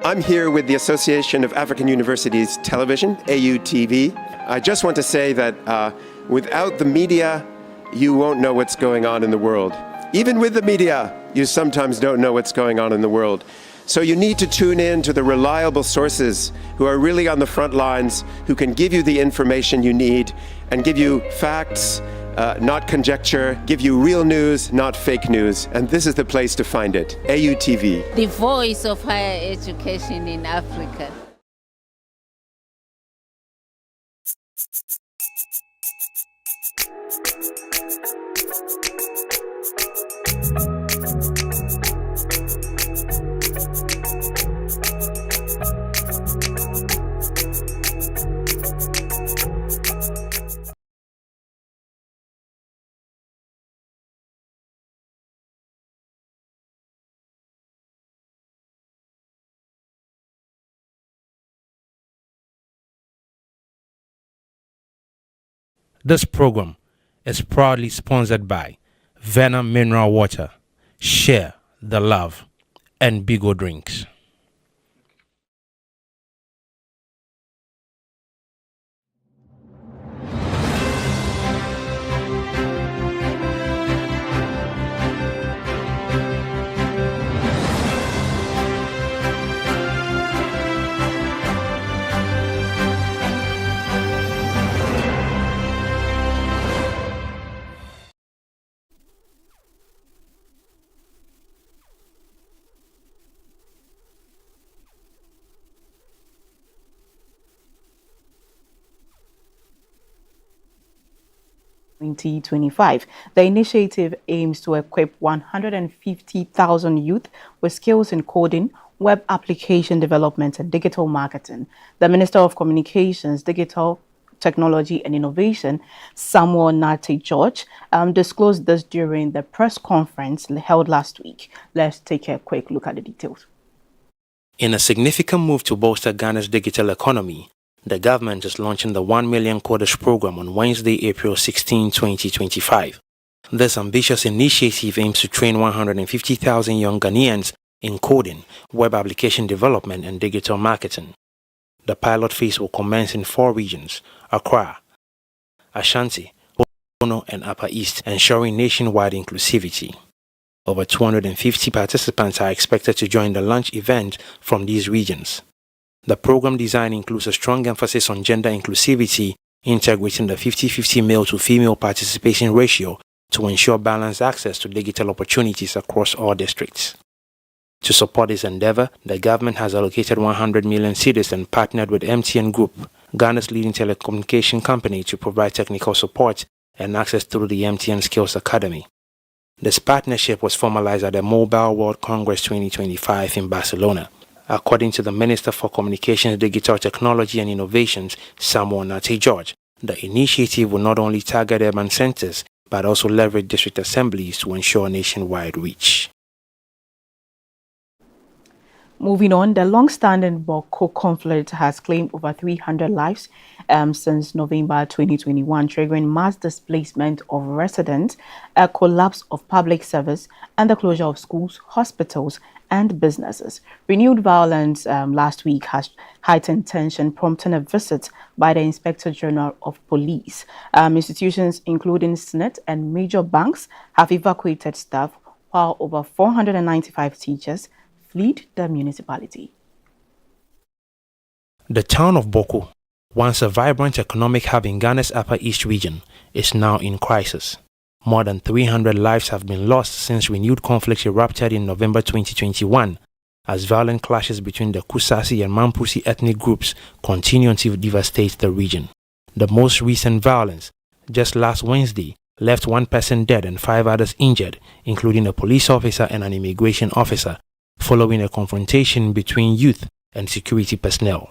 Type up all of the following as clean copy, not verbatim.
I'm here with the Association of African Universities Television, AUTV. I just want to say that without the media, you won't know what's going on in the world. Even with the media, you sometimes don't know what's going on in the world. So you need to tune in to the reliable sources who are really on the front lines, who can give you the information you need and give you facts, not conjecture, give you real news, not fake news. And this is the place to find it, AUTV. The voice of higher education in Africa. This program is proudly sponsored by Venom Mineral Water, Share the Love, and Bigo Drinks. (2025). The initiative aims to equip 150,000 youth with skills in coding, web application development, and digital marketing. The Minister of Communications, Digital Technology and Innovation, Samuel Nartey George, disclosed this during the press conference held last week. Let's take a quick look at the details. In a significant move to bolster Ghana's digital economy, the government is launching the 1 Million Coders program on Wednesday, April 16, 2025. This ambitious initiative aims to train 150,000 young Ghanaians in coding, web application development, and digital marketing. The pilot phase will commence in 4 regions: Accra, Ashanti, Bono, and Upper East, ensuring nationwide inclusivity. Over 250 participants are expected to join the launch event from these regions. The program design includes a strong emphasis on gender inclusivity, integrating the 50-50 male to female participation ratio to ensure balanced access to digital opportunities across all districts. To support this endeavor, the government has allocated 100 million cedis and partnered with MTN Group, Ghana's leading telecommunication company, to provide technical support and access through the MTN Skills Academy. This partnership was formalized at the Mobile World Congress 2025 in Barcelona. According to the Minister for Communications, Digital Technology and Innovations, Samuel Nartey George, the initiative will not only target urban centers, but also leverage district assemblies to ensure nationwide reach. Moving on, the long-standing Boko conflict has claimed over 300 lives since November 2021, triggering mass displacement of residents, a collapse of public service, and the closure of schools, hospitals, and businesses. Renewed violence last week has heightened tension, prompting a visit by the Inspector General of Police. Institutions including SNET and major banks have evacuated staff, while over 495 teachers fled the municipality. The town of Boko, once a vibrant economic hub in Ghana's Upper East region, is now in crisis. More than 300 lives have been lost since renewed conflict erupted in November 2021, as violent clashes between the Kusasi and Mampusi ethnic groups continue to devastate the region. The most recent violence, just last Wednesday, left 1 person dead and 5 others injured, including a police officer and an immigration officer, following a confrontation between youth and security personnel.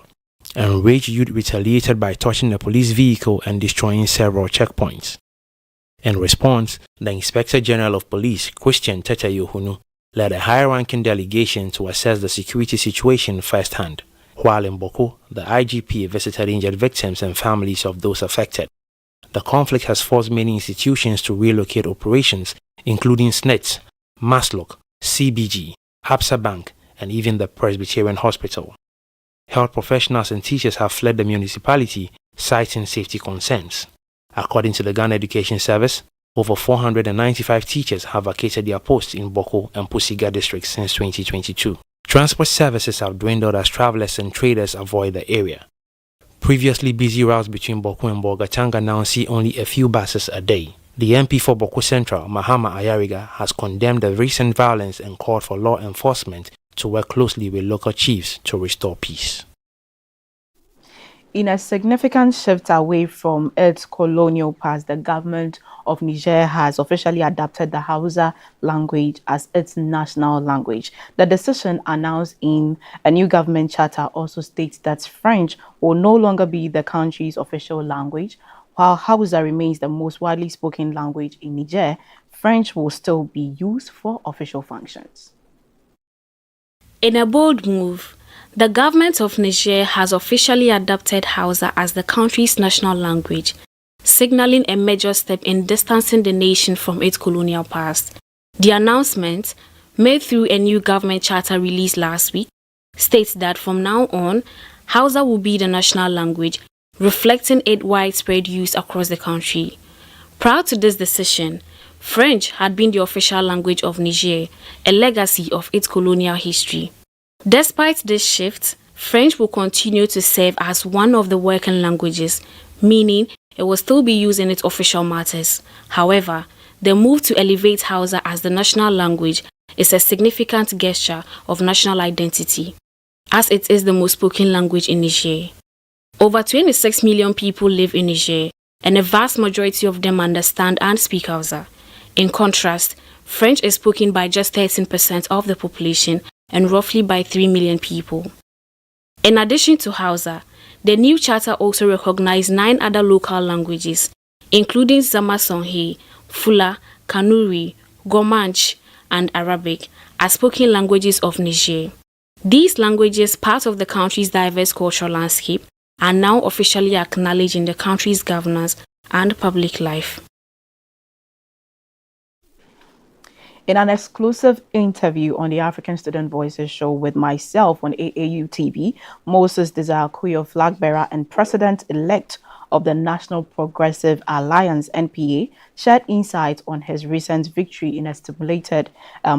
Enraged youth retaliated by touching a police vehicle and destroying several checkpoints. In response, the Inspector General of Police, Christian Tete Yohunu, led a high-ranking delegation to assess the security situation firsthand. While in Boko, the IGP visited injured victims and families of those affected. The conflict has forced many institutions to relocate operations, including SNET, Maslock, CBG, Absa Bank, and even the Presbyterian Hospital. Health professionals and teachers have fled the municipality, citing safety concerns. According to the Ghana Education Service, over 495 teachers have vacated their posts in Boko and Pusiga districts since 2022. Transport services have dwindled as travelers and traders avoid the area. Previously busy routes between Boko and Bolgatanga now see only a few buses a day. The MP for Boko Central, Mahama Ayariga, has condemned the recent violence and called for law enforcement to work closely with local chiefs to restore peace. In a significant shift away from its colonial past, the government of Niger has officially adopted the Hausa language as its national language. The decision, announced in a new government charter, also states that French will no longer be the country's official language. While Hausa remains the most widely spoken language in Niger, French will still be used for official functions. In a bold move, the government of Niger has officially adopted Hausa as the country's national language, signaling a major step in distancing the nation from its colonial past. The announcement, made through a new government charter released last week, states that from now on, Hausa will be the national language, reflecting its widespread use across the country. Prior to this decision, French had been the official language of Niger, a legacy of its colonial history. Despite this shift, French will continue to serve as one of the working languages, meaning it will still be used in its official matters. However, the move to elevate Hausa as the national language is a significant gesture of national identity, as it is the most spoken language in Niger. Over 26 million people live in Niger, and a vast majority of them understand and speak Hausa. In contrast, French is spoken by just 13% of the population and roughly by 3 million people. In addition to Hausa, the new charter also recognized 9 other local languages, including Zama-Songhai, Fula, Kanuri, Gomanch, and Arabic, as spoken languages of Niger. These languages, part of the country's diverse cultural landscape, are now officially acknowledged in the country's governance and public life. In an exclusive interview on the African Student Voices show with myself on AAU TV, Moses Desire Kuyo, flag bearer and president-elect of the National Progressive Alliance, NPA, shared insights on his recent victory in a stimulated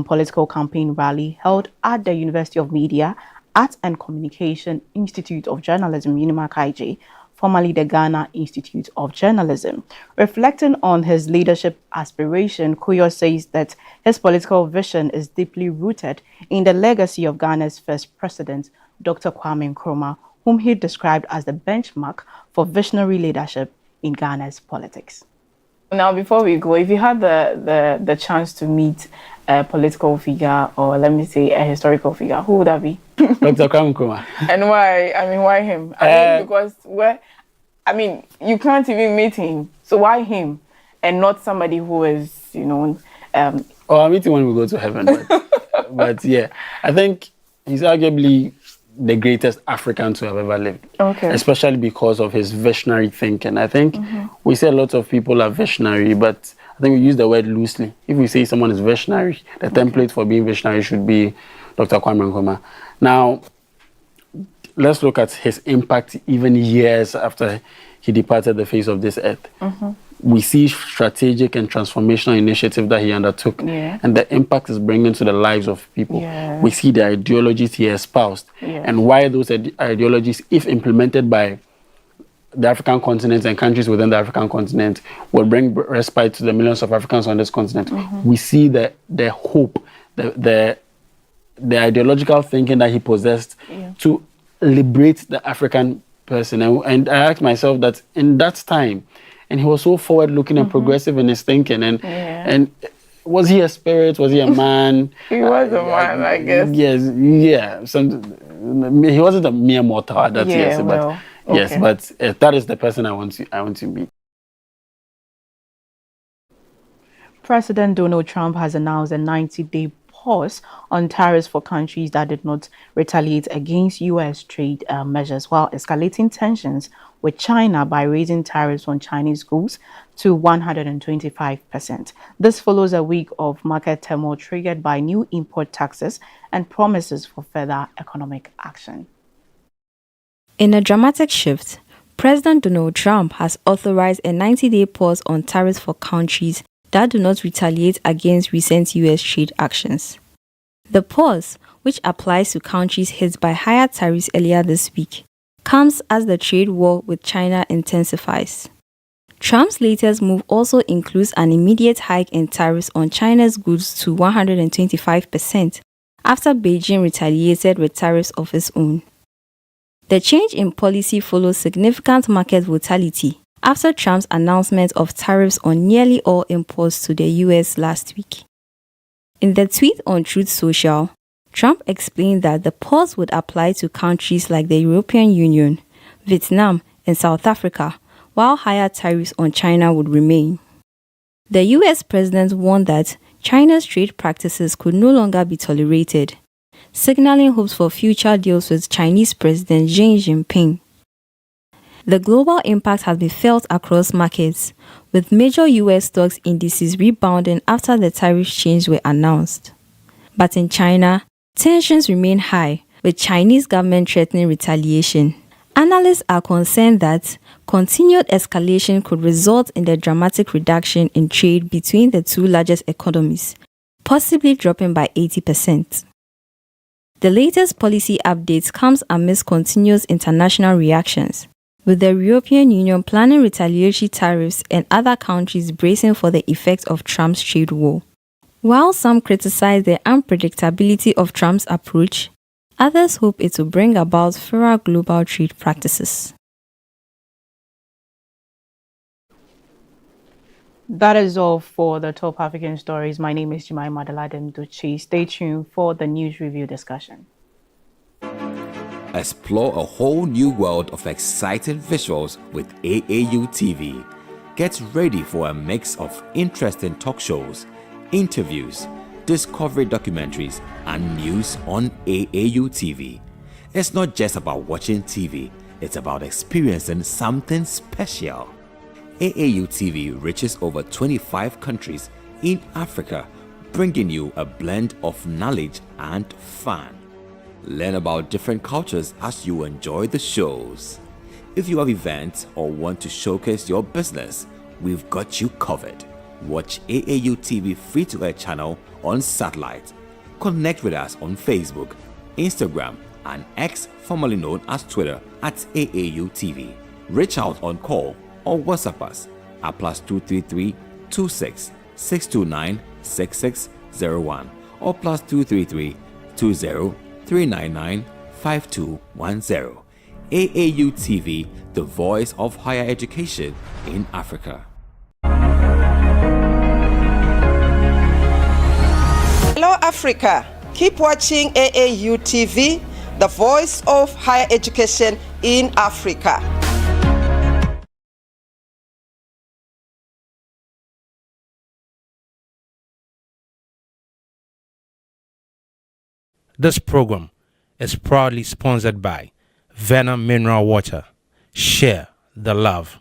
political campaign rally held at the University of Media, Art and Communication Institute of Journalism, UNIMA-KIJ, formerly the Ghana Institute of Journalism. Reflecting on his leadership aspiration, Kuyo says that his political vision is deeply rooted in the legacy of Ghana's first president, Dr. Kwame Nkrumah, whom he described as the benchmark for visionary leadership in Ghana's politics. Now, before we go, if you had the chance to meet a political figure, or let me say a historical figure, who would that be? Dr. Kwame Nkrumah. And why? I mean, why him? Because you can't even meet him. So why him, and not somebody who is, I'll meet him when we go to heaven. But yeah, I think he's arguably the greatest African to have ever lived. Okay. Especially because of his visionary thinking. I think we say a lot of people are visionary, but I think we use the word loosely. If we say someone is visionary, the template for being visionary should be Dr. Kwame Nkrumah. Now, let's look at his impact even years after he departed the face of this earth. We see strategic and transformational initiatives that he undertook, and the impact is bringing to the lives of people. We see the ideologies he espoused, and why those ideologies, if implemented by the African continent and countries within the African continent, will bring respite to the millions of Africans on this continent. We see the hope, the ideological thinking that he possessed to liberate the African person. And I asked myself that in that time, and he was so forward-looking and progressive in his thinking. And was he a spirit? Was he a man? He was a man, I guess. Yes, yeah. He wasn't a mere mortal at that yes, but yes, but that is the person I want to meet. President Donald Trump has announced a 90-day pause on tariffs for countries that did not retaliate against U.S. trade measures, while escalating tensions with China by raising tariffs on Chinese goods to 125%. This follows a week of market turmoil triggered by new import taxes and promises for further economic action. In a dramatic shift, President Donald Trump has authorized a 90-day pause on tariffs for countries that do not retaliate against recent U.S. trade actions. The pause, which applies to countries hit by higher tariffs earlier this week, comes as the trade war with China intensifies. Trump's latest move also includes an immediate hike in tariffs on China's goods to 125% after Beijing retaliated with tariffs of its own. The change in policy follows significant market volatility after Trump's announcement of tariffs on nearly all imports to the U.S. last week. In the tweet on Truth Social, Trump explained that the pause would apply to countries like the European Union, Vietnam, and South Africa, while higher tariffs on China would remain. The U.S. president warned that China's trade practices could no longer be tolerated, signaling hopes for future deals with Chinese President Xi Jinping. The global impact has been felt across markets, with major U.S. stocks indices rebounding after the tariff changes were announced. But in China, tensions remain high, with Chinese government threatening retaliation. Analysts are concerned that continued escalation could result in a dramatic reduction in trade between the two largest economies, possibly dropping by 80%. The latest policy updates comes amidst continuous international reactions, with the European Union planning retaliatory tariffs and other countries bracing for the effects of Trump's trade war. While some criticize the unpredictability of Trump's approach, others hope it will bring about fairer global trade practices. That is all for the top African stories. My name is Jemima Daladem Duchi. Stay tuned for the news review discussion. Explore a whole new world of exciting visuals with AAU TV. Get ready for a mix of interesting talk shows, interviews, discovery documentaries, and news on AAU TV. It's not just about watching TV, it's about experiencing something special. AAU TV reaches over 25 countries in Africa, bringing you a blend of knowledge and fun. Learn about different cultures as you enjoy the shows. If you have events or want to showcase your business, we've got you covered. Watch AAU TV free-to-air channel on satellite. Connect with us on Facebook, Instagram, and X, formerly known as Twitter, at AAU TV. Reach out on call or WhatsApp us at +233 26 629 6601 or +233 20 399 5210. AAU TV, the voice of higher education in Africa. Hello Africa, keep watching AAU TV, the voice of higher education in Africa. This program is proudly sponsored by Venom Mineral Water, Share the Love,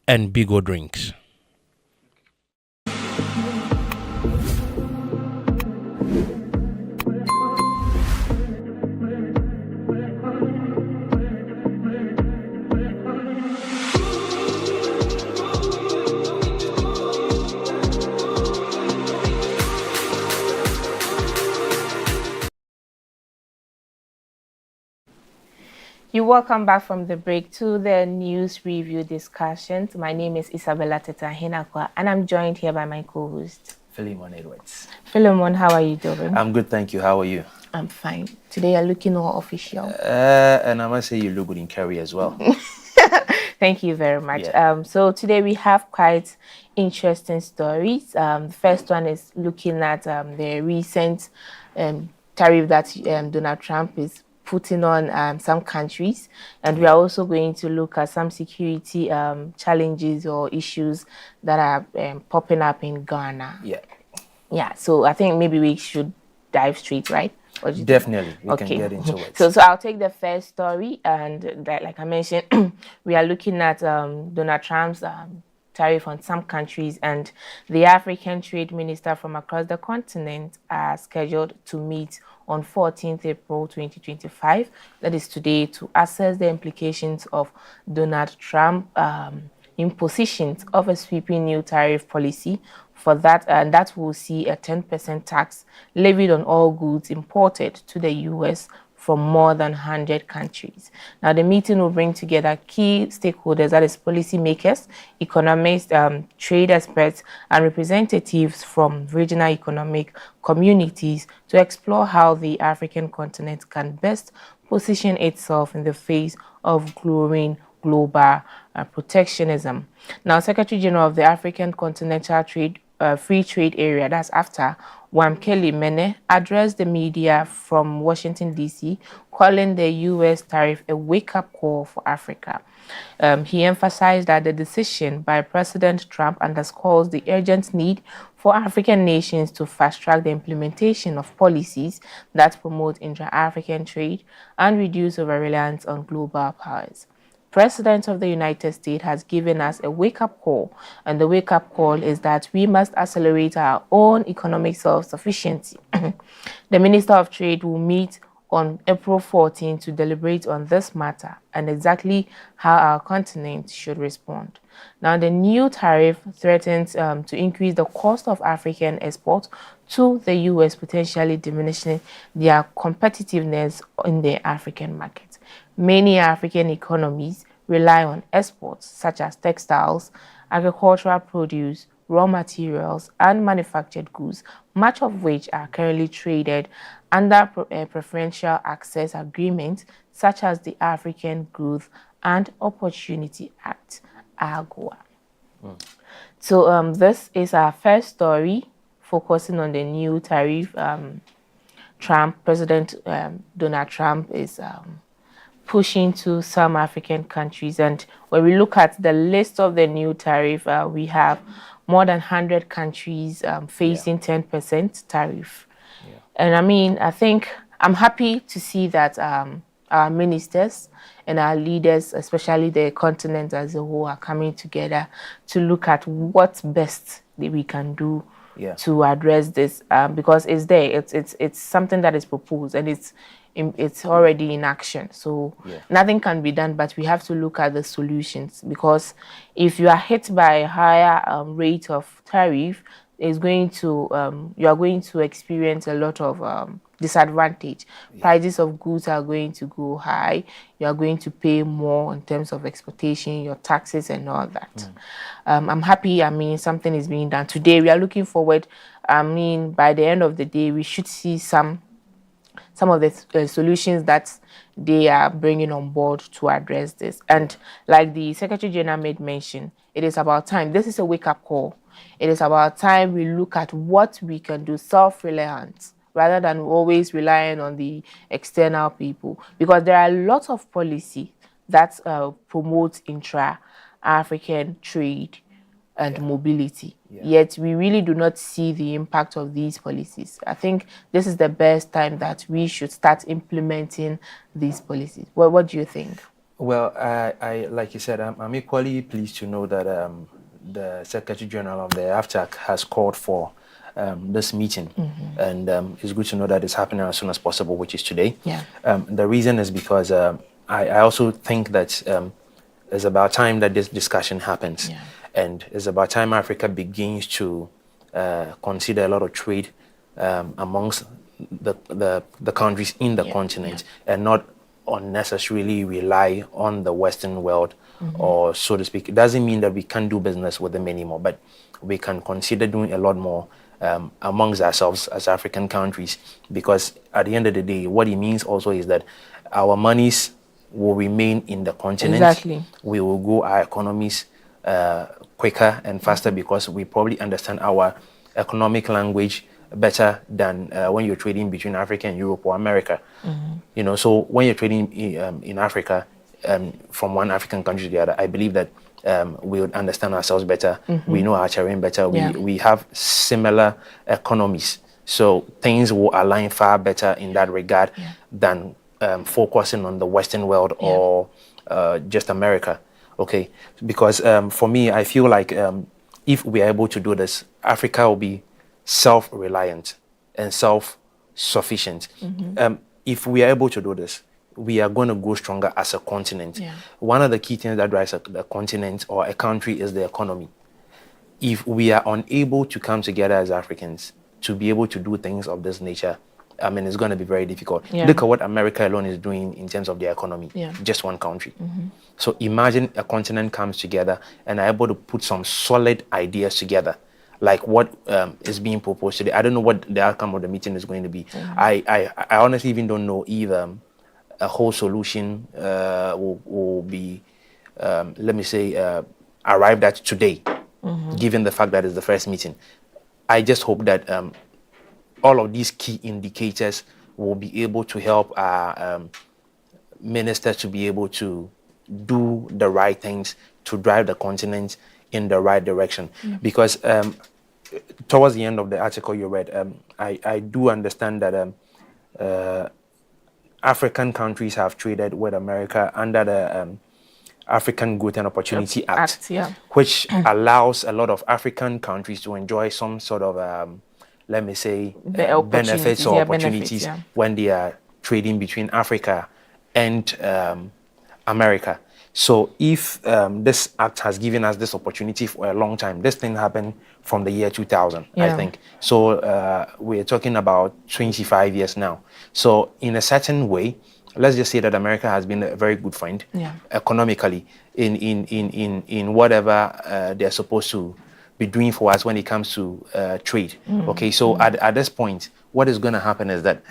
and Bigo Drinks. You're welcome back from the break to the news review discussions. My name is Isabella Teta Hinakwa, and I'm joined here by my co-host, Philemon Edwards. Philemon, how are you doing? I'm good, thank you. How are you? I'm fine. Today you're looking all official. And I must say you look good in curry as well. Thank you very much. Yeah. So today we have quite interesting stories. The first one is looking at the recent tariff that Donald Trump is putting on some countries, and we are also going to look at some security challenges or issues that are popping up in Ghana. Yeah. So I think maybe we should dive straight, right? Definitely, we can get into it. So I'll take the first story, and like I mentioned, we are looking at Donald Trump's tariff on some countries, and the African trade minister from across the continent are scheduled to meet on 14th April 2025, that is today, to assess the implications of Donald Trump impositions of a sweeping new tariff policy for that, and that will see a 10% tax levied on all goods imported to the U.S. from more than 100 countries. Now, the meeting will bring together key stakeholders, that is policymakers, economists, trade experts, and representatives from regional economic communities to explore how the African continent can best position itself in the face of growing global protectionism. Now, Secretary General of the African Continental Free Trade Area, that's AfCFTA, Wamkeli Mene, addressed the media from Washington, D.C., calling the U.S. tariff a wake-up call for Africa. He emphasized that the decision by President Trump underscores the urgent need for African nations to fast-track the implementation of policies that promote intra-African trade and reduce over-reliance on global powers. President of the United States has given us a wake-up call, and the wake-up call is that we must accelerate our own economic self-sufficiency. The Minister of Trade will meet on April 14 to deliberate on this matter and exactly how our continent should respond. Now, the new tariff threatens to increase the cost of African exports to the U.S., potentially diminishing their competitiveness in the African market. Many African economies rely on exports such as textiles, agricultural produce, raw materials, and manufactured goods, much of which are currently traded under preferential access agreements such as the African Growth and Opportunity Act, AGOA. So this is our first story, focusing on the new tariff. President Donald Trump is pushing to some African countries. And when we look at the list of the new tariff, we have more than 100 countries facing 10% tariff. Yeah. And I mean, I think I'm happy to see that our ministers and our leaders, especially the continent as a whole, are coming together to look at what's best that we can do to address this, because it's there. It's something that is proposed, and it's already in action. So nothing can be done, but we have to look at the solutions, because if you are hit by a higher rate of tariff, is going to you are going to experience a lot of disadvantage. Prices of goods are going to go high. You are going to pay more in terms of exportation, your taxes and all that. I'm happy. I mean, something is being done today. We are looking forward. I mean, by the end of the day, we should see some of the solutions that they are bringing on board to address this. And like the Secretary General made mention, it is about time. This is a wake-up call. It is about time we look at what we can do, self-reliance, rather than always relying on the external people. Because there are lots of policy that promotes intra-African trade and mobility. Yet we really do not see the impact of these policies. I think this is the best time that we should start implementing these policies. What do you think? Well, I like you said, I'm equally pleased to know that the Secretary General of the AfCFTA has called for this meeting, and it's good to know that it's happening as soon as possible, which is today. The reason is because I also think that it's about time that this discussion happens. And it's about time Africa begins to consider a lot of trade amongst the countries in the continent, and not unnecessarily rely on the Western world, or so to speak. It doesn't mean that we can't do business with them anymore, but we can consider doing a lot more amongst ourselves as African countries, because at the end of the day, what it means also is that our monies will remain in the continent. We will grow our economies quicker and faster, because we probably understand our economic language better than when you're trading between Africa and Europe or America. You know, so when you're trading in Africa, from one African country to the other, I believe that we would understand ourselves better. We know our terrain better. We have similar economies So things will align far better in that regard than focusing on the Western world or just America. Okay, because for me, I feel like if we are able to do this, Africa will be self-reliant and self-sufficient. If we are able to do this, we are going to grow stronger as a continent. One of the key things that drives a continent or a country is the economy. If we are unable to come together as Africans to be able to do things of this nature, I mean, it's going to be very difficult. Look at what America alone is doing in terms of their economy. Just one country. So imagine a continent comes together and are able to put some solid ideas together, like what is being proposed today. I don't know what the outcome of the meeting is going to be. I honestly even don't know either a whole solution will be, let me say, arrived at today, given the fact that it's the first meeting. I just hope that all of these key indicators will be able to help our ministers to be able to do the right things to drive the continent in the right direction. Because towards the end of the article you read, I do understand that African countries have traded with America under the African Growth and Opportunity Act, which allows a lot of African countries to enjoy some sort of, let me say, benefits or opportunities when they are trading between Africa and America. So if this act has given us this opportunity for a long time, this thing happened from the year 2000, I think. So we're talking about 25 years now. So in a certain way, let's just say that America has been a very good friend economically in whatever they're supposed to be doing for us when it comes to trade. Okay, so at this point, what is going to happen is that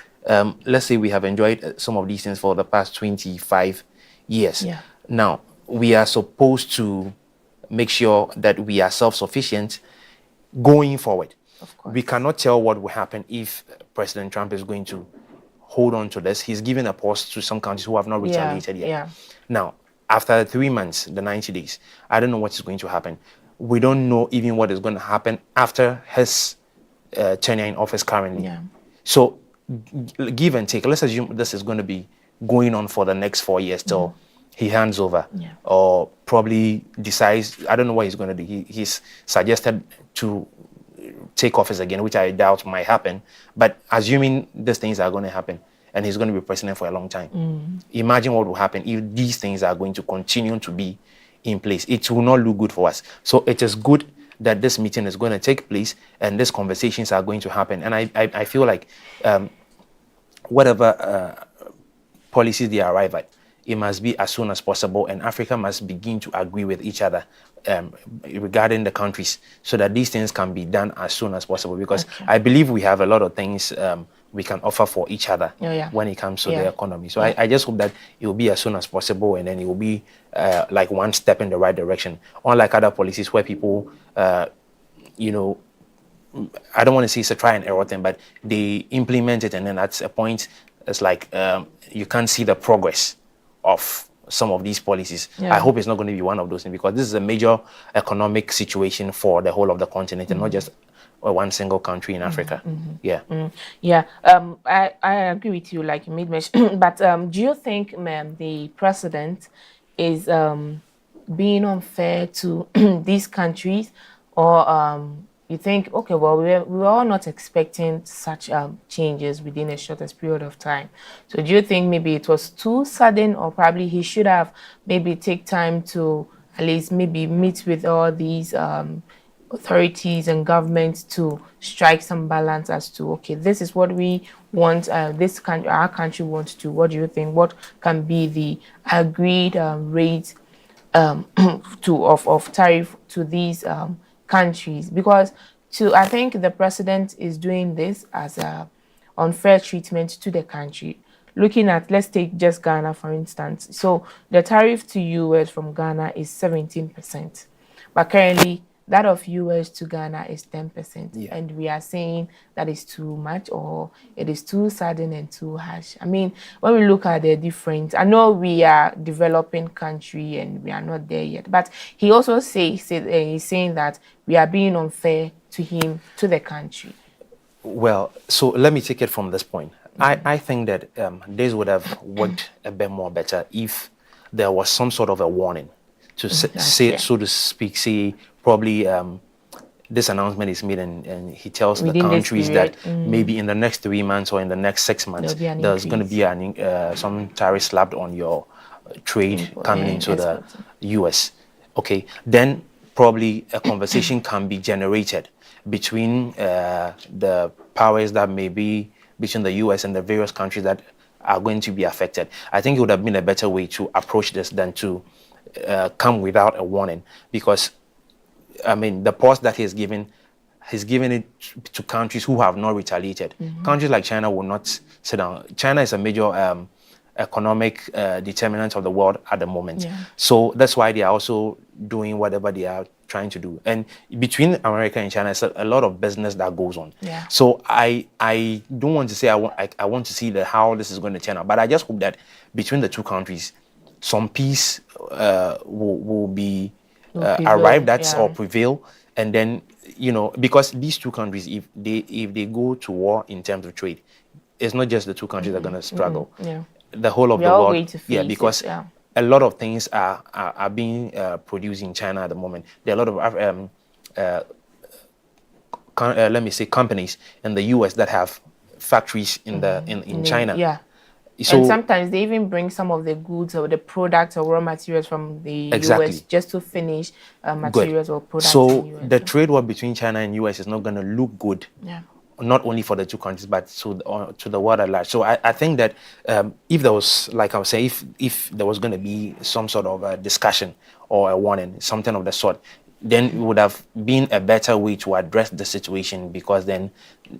let's say we have enjoyed some of these things for the past 25 years. Now, we are supposed to make sure that we are self-sufficient going forward. We cannot tell what will happen if President Trump is going to hold on to this. He's given a pause to some countries who have not retaliated yet. Now, after 3 months, the 90 days, I don't know what is going to happen. We don't know even what is going to happen after his tenure in office currently. So, give and take. Let's assume this is going to be going on for the next 4 years till he hands over or probably decides, I don't know what he's going to do. He's suggested to take office again, which I doubt might happen. But assuming these things are going to happen and he's going to be president for a long time, imagine what will happen if these things are going to continue to be in place. It will not look good for us. So it is good that this meeting is going to take place and these conversations are going to happen. And I feel like whatever policies they arrive at, it must be as soon as possible, and Africa must begin to agree with each other regarding the countries so that these things can be done as soon as possible, because I believe we have a lot of things we can offer for each other when it comes to the economy. So I just hope that it will be as soon as possible, and then it will be like one step in the right direction, unlike other policies where people, you know, I don't want to say it's a try and error thing, but they implement it and then at a point it's like you can't see the progress of some of these policies. I hope it's not going to be one of those things, because this is a major economic situation for the whole of the continent and not just one single country in Africa. I agree with you, like you made mention. But do you think, ma'am, the president is being unfair to these countries, or you think, okay, well, we're all not expecting such changes within a shortest period of time. So do you think maybe it was too sudden, or probably he should have maybe take time to at least maybe meet with all these authorities and governments to strike some balance as to, okay, this is what we want, our country wants to. What do you think? What can be the agreed rate of tariff to these countries? Because I think the president is doing this as a unfair treatment to the country. Looking at, let's take just Ghana for instance. So the tariff to US from Ghana is 17%, but currently that of US to Ghana is 10%, and we are saying that is too much, or it is too sudden and too harsh. I mean, when we look at the difference, I know we are developing country and we are not there yet, but he also he's saying that we are being unfair to him, to the country. Well, so let me take it from this point. I think that this would have worked a bit more better if there was some sort of a warning to say, so to speak, say probably this announcement is made and he tells the countries that maybe in the next 3 months or in the next 6 months there's going to be some tariff slapped on your trade coming into the US. Okay, then probably a conversation can be generated between the powers that may be between the US and the various countries that are going to be affected. I think it would have been a better way to approach this than to come without a warning, because I mean, the pause that he's given it to countries who have not retaliated. Countries like China will not sit down. China is a major economic determinant of the world at the moment. So that's why they are also doing whatever they are trying to do. And between America and China, there's a lot of business that goes on. So I don't want to say I want to see how this is going to turn out, but I just hope that between the two countries, some peace will be arrived at or prevail, and then because these two countries, if they go to war in terms of trade, it's not just the two countries that are going to struggle. The whole of the world, because a lot of things are being produced in China at the moment. There are a lot of let me say companies in the US that have factories in China. So, and sometimes they even bring some of the goods or the products or raw materials from the US just to finish materials or products. So in US. the trade war between China and US is not going to look good, not only for the two countries, but to the world at large. So I think that if there was, like I was saying, if there was going to be some sort of a discussion or a warning, something of the sort, then it would have been a better way to address the situation, because then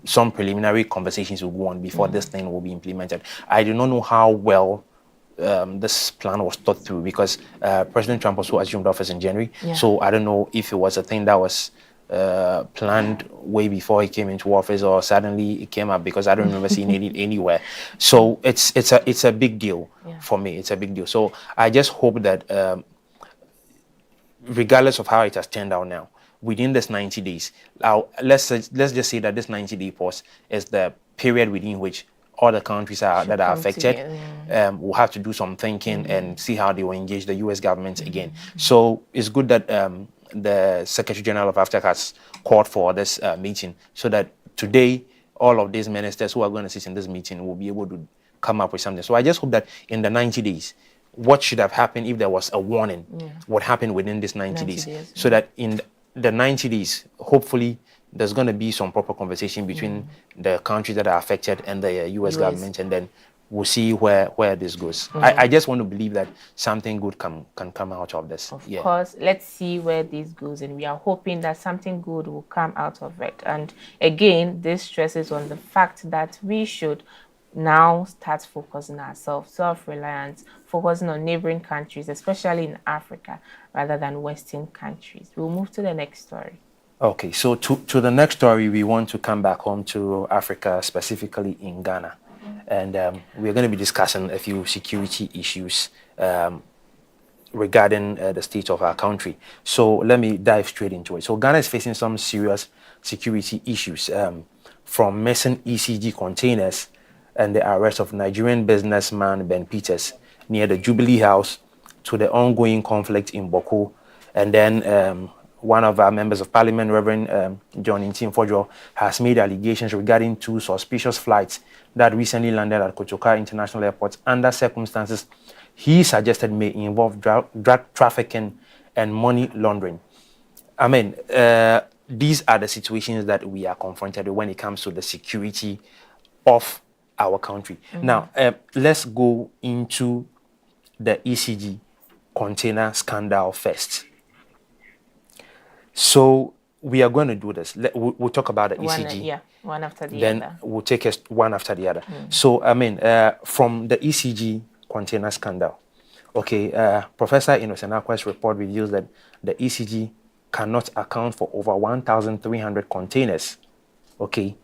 some preliminary conversations will go on before this thing will be implemented. I do not know how well this plan was thought through, because President Trump also assumed office in January. So I don't know if it was a thing that was planned way before he came into office, or suddenly it came up, because I don't remember seeing it anywhere. So it's a big deal for me. It's a big deal. So I just hope that regardless of how it has turned out now, within this 90 days, let's just say that this 90-day pause is the period within which all the countries that are affected will have to do some thinking and see how they will engage the US government again. So it's good that the Secretary General of AFTAC has called for this meeting, so that today all of these ministers who are going to sit in this meeting will be able to come up with something. So I just hope that in the 90 days, what should have happened if there was a warning, what happened within this 90 days, so that in the 90 days, hopefully, there's going to be some proper conversation between the countries that are affected and the US government, and then we'll see where this goes. I just want to believe that something good can come out of this. Of course, let's see where this goes, and we are hoping that something good will come out of it. And again, this stresses on the fact that we should now start focusing ourselves, self-reliance, focusing on neighboring countries, especially in Africa, rather than Western countries. We'll move to the next story. Okay, so to the next story, we want to come back home to Africa, specifically in Ghana. And we're going to be discussing a few security issues regarding the state of our country. So let me dive straight into it. So Ghana is facing some serious security issues, from missing ECG containers and the arrest of Nigerian businessman Ben Peters near the Jubilee House, to the ongoing conflict in Boko. And then one of our members of parliament, Reverend John Ntim-Fodjo, has made allegations regarding 2 suspicious flights that recently landed at Kotoka International Airport under circumstances he suggested may involve drug trafficking and money laundering. I mean, these are the situations that we are confronted with when it comes to the security of our country. Now, let's go into the ECG container scandal first. So we are going to do this. We'll talk about the ECG. One after the other. Then we'll take it one after the other. So, I mean, from the ECG container scandal, okay, Professor Innocent Akwa's report reveals that the ECG cannot account for over 1,300 containers. Okay.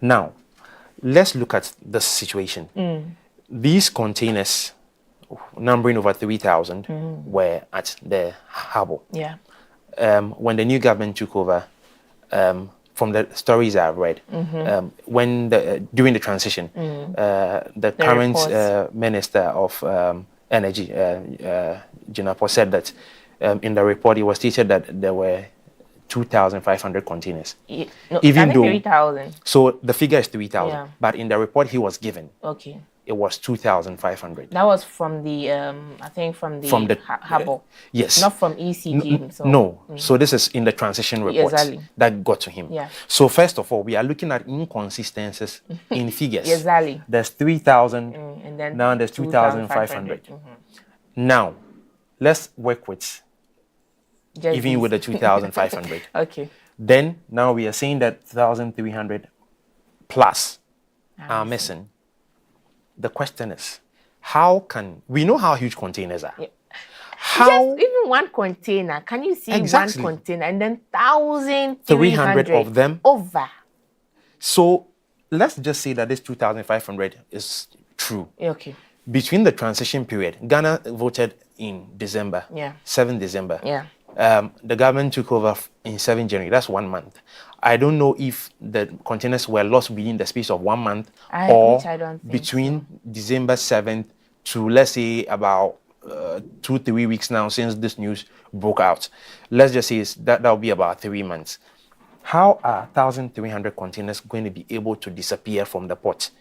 Now, let's look at the situation. These containers, numbering over 3,000, were at the harbor. When the new government took over, from from the stories I've read, when during the transition, the current Minister of Energy, Jinapor, said that in the report it was stated that there were 2,500 containers. No, Even though 3,000. So the figure is 3,000, Yeah. but in the report he was given, Okay. it was 2,500. That was from the, I think from the Habo. Yes. Not from ECG. No. So this is in the transition report Exactly. that got to him. Yeah. So first of all, we are looking at inconsistencies in figures. Exactly. There's 3,000, and then now there's 2,500. Now, let's work with Just even this. with the 2,500. Okay. Then now we are saying that 1,300 plus are missing. The question is, how can we know how huge containers are? Yeah. How Just even one container? Can you see Exactly. one container and then 1,300 300 of them over? So let's just say that this 2,500 is true. Okay. Between the transition period, Ghana voted in December, Yeah. 7 December. Yeah. The government took over in 7 January. That's 1 month. I don't know if the containers were lost within the space of 1 month or which I don't think between December 7th to, let's say, about 2-3 weeks now since this news broke out. Let's just say that'll be about 3 months. How are 1,300 containers going to be able to disappear from the port?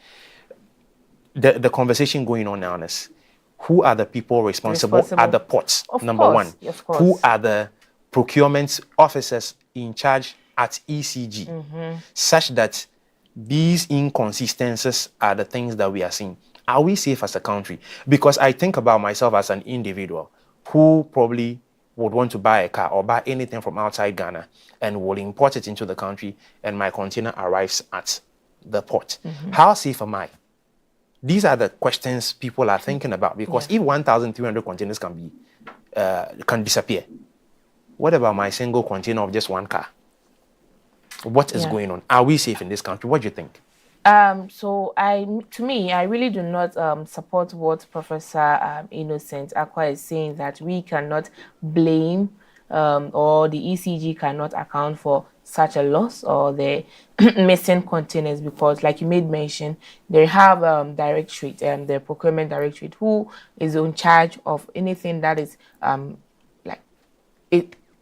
The conversation going on now is, who are the people responsible at the ports? Number one. Of course. Who are the procurement officers in charge at ECG, such that these inconsistencies are the things that we are seeing? Are we safe as a country? Because I think about myself as an individual who probably would want to buy a car or buy anything from outside Ghana and will import it into the country, and my container arrives at the port. How safe am I? These are the questions people are thinking about, because if 1,300 containers can disappear, what about my single container of just one car? What is going on? Are we safe in this country? What do you think? So to me, I really do not support what Professor Innocent Acquah is saying, that we cannot blame or the ECG cannot account for such a loss or the missing containers, because, like you made mention, they have directorate, the procurement directorate, who is in charge of anything that is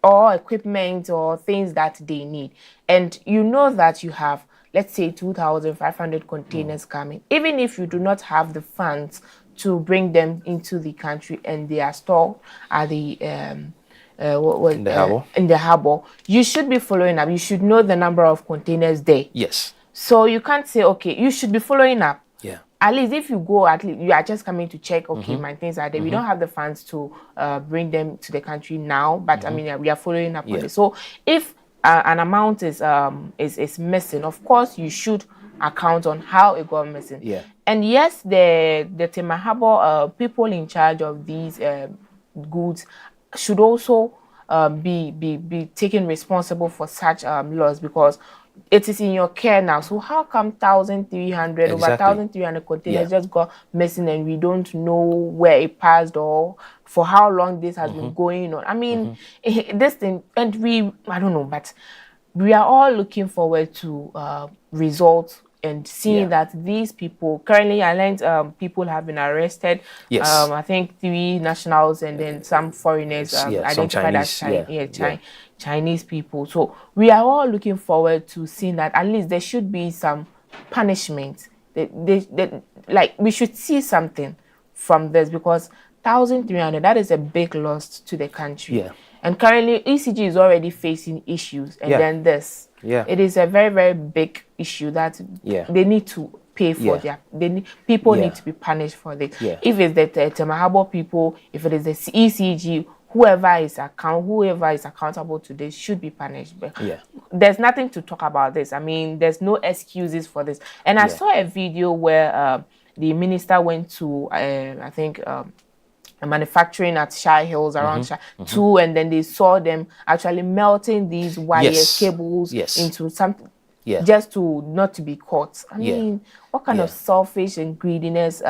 or equipment or things that they need. And you know that you have, let's say, 2,500 containers coming. Even if you do not have the funds to bring them into the country and they are stored at the in the harbor, you should be following up. You should know the number of containers there. Yes. So you can't say, okay, you should be following up. Yeah. At least if you go, at least you are just coming to check, okay, my things are there. We don't have the funds to bring them to the country now, but I mean, we are following up on it. So if an amount is missing, of course, you should account on how it got missing. Yeah. And yes, the Tema Harbor people in charge of these goods should also be taken responsible for such loss, because it is in your care now. So how come 1,300 over 1,300 containers just got missing and we don't know where it passed or for how long this has been going on? I mean, this thing, and I don't know, but we are all looking forward to results and seeing that these people, currently I learned people have been arrested. Yes. I think 3 nationals and then some foreigners identified as Chinese people. So we are all looking forward to seeing that at least there should be some punishment. Like we should see something from this, because 1,300, that is a big loss to the country. Yeah. And currently ECG is already facing issues, and then this. Yeah. It is a very, very big issue that they need to pay for. People need to be punished for this. Yeah. If it's the Tema Harbor people, if it is the ECG, whoever is accountable to this should be punished. But there's nothing to talk about this. I mean, there's no excuses for this. And I saw a video where the minister went to, I think, manufacturing at Shire Hills around Shire 2, and then they saw them actually melting these wire cables into something just to not to be caught. I mean, what kind of selfish and greediness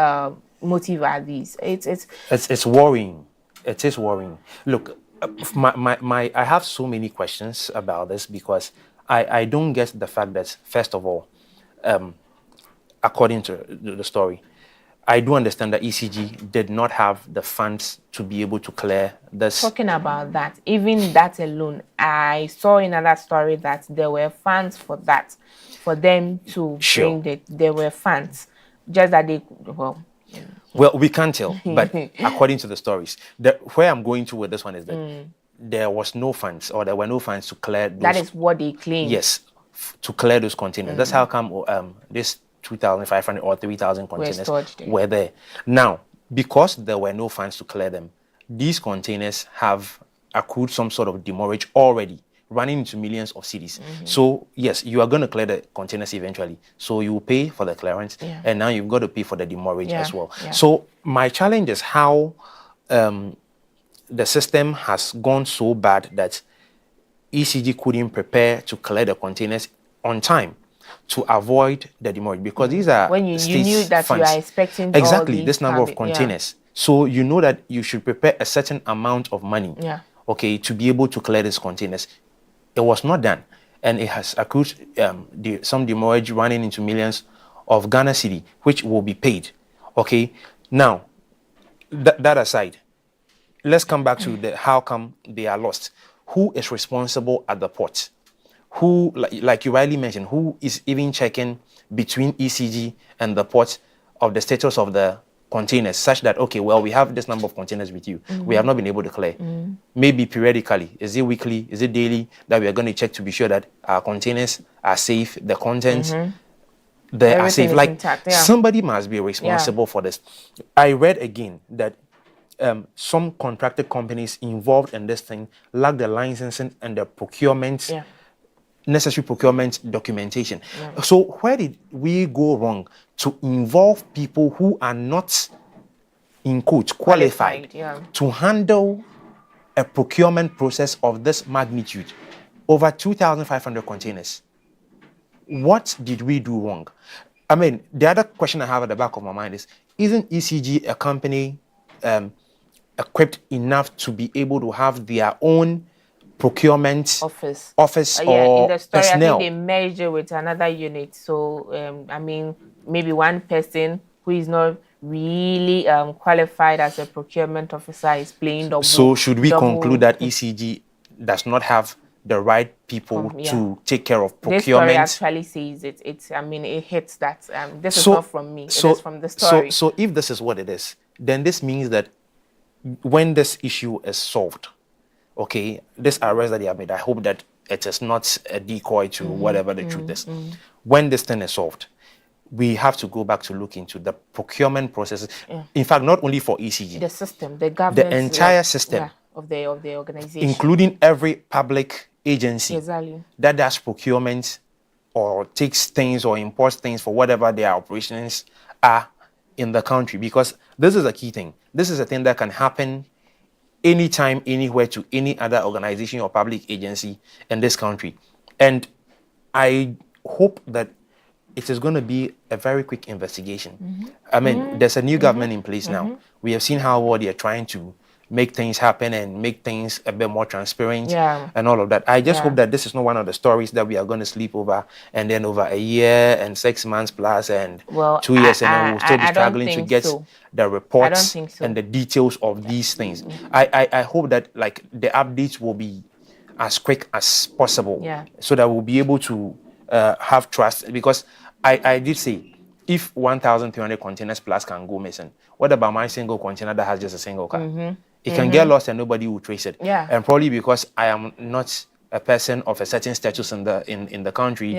motive are these? It's worrying. It is worrying. Look, I have so many questions about this, because I don't get the fact that, first of all, according to the story, I do understand that ECG did not have the funds to be able to clear this. Talking about that, even that alone, I saw in another story that there were funds for that, for them to bring the, there were funds, just that they, well, well, we can't tell, but according to the stories, where I'm going to with this one is that there was no funds, or there were no funds to clear those. That is what they claim. Yes, to clear those containers. That's how come this 2,500 or 3,000 containers were there. Now, because there were no funds to clear them, these containers have accrued some sort of demurrage already, running into millions of cedis. So, yes, you are going to clear the containers eventually. So you will pay for the clearance, and now you've got to pay for the demurrage as well. So my challenge is how the system has gone so bad that ECG couldn't prepare to clear the containers on time to avoid the demurrage, because these are when you knew that funds. you are expecting exactly this number of containers. So you know that you should prepare a certain amount of money, okay, to be able to clear these containers. It was not done, and it has accrued some demurrage running into millions of Ghana cedi, which will be paid. Okay, now that aside, let's come back to the how come they are lost. Who is responsible at the port? Who, like you rightly mentioned, who is even checking between ECG and the port of the status of the containers, such that, okay, well, we have this number of containers with you. We have not been able to clear. Maybe periodically, is it weekly, is it daily, that we are going to check to be sure that our containers are safe, the contents, they are safe. Like, intact, somebody must be responsible for this. I read again that some contracted companies involved in this thing lack the licensing and the procurement, necessary procurement documentation. So where did we go wrong to involve people who are not, in quotes, qualified to handle a procurement process of this magnitude? Over 2,500 containers. What did we do wrong? I mean, the other question I have at the back of my mind is, isn't ECG a company equipped enough to be able to have their own procurement office or in the story, personnel? I think they merge with another unit. So, I mean, maybe one person who is not really qualified as a procurement officer is playing double. So should we conclude that ECG does not have the right people to take care of procurement? This story actually says it. It's, I mean, it hits that. This is not from me. It is from the story. So if this is what it is, then this means that when this issue is solved, okay, this arrest that they have made, I hope that it is not a decoy to whatever the truth is. When this thing is solved, we have to go back to look into the procurement processes. In fact, not only for ECG, the system, the government, the entire system of the organization, including every public agency that does procurement or takes things or imports things for whatever their operations are in the country. Because this is a key thing. This is a thing that can happen anytime, anywhere, to any other organization or public agency in this country. And I hope that it is going to be a very quick investigation. I mean, there's a new government in place now. We have seen how well they are trying to make things happen and make things a bit more transparent and all of that. I just hope that this is not one of the stories that we are going to sleep over, and then over a year and 6 months plus and 2 years, and then we'll still be struggling to get the reports and the details of these things. I hope that, like, the updates will be as quick as possible, so that we'll be able to have trust. Because I did say, if 1,300 containers plus can go missing, what about my single container that has just a single car? It can get lost and nobody will trace it. And probably because I am not a person of a certain status in the country,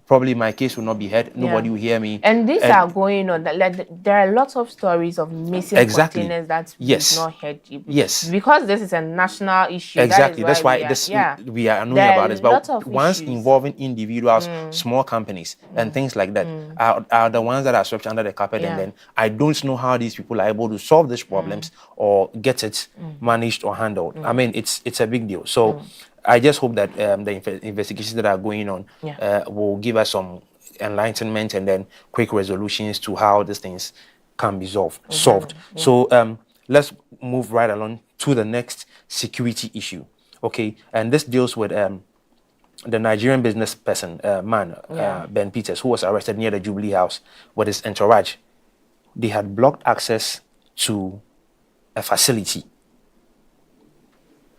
probably my case will not be heard. Nobody will hear me. And these are going on. Like, there are lots of stories of missing containers that we've not heard. Because this is a national issue. Exactly. That's why we are knowing about this. But once involving individuals, small companies, and things like that are the ones that are swept under the carpet. And then I don't know how these people are able to solve these problems or get it managed or handled. I mean, it's a big deal. So I just hope that the investigations that are going on will give us some enlightenment and then quick resolutions to how these things can be solved. So let's move right along to the next security issue. Okay, and this deals with the Nigerian business person, Ben Peters, who was arrested near the Jubilee House with his entourage, they had blocked access to a facility.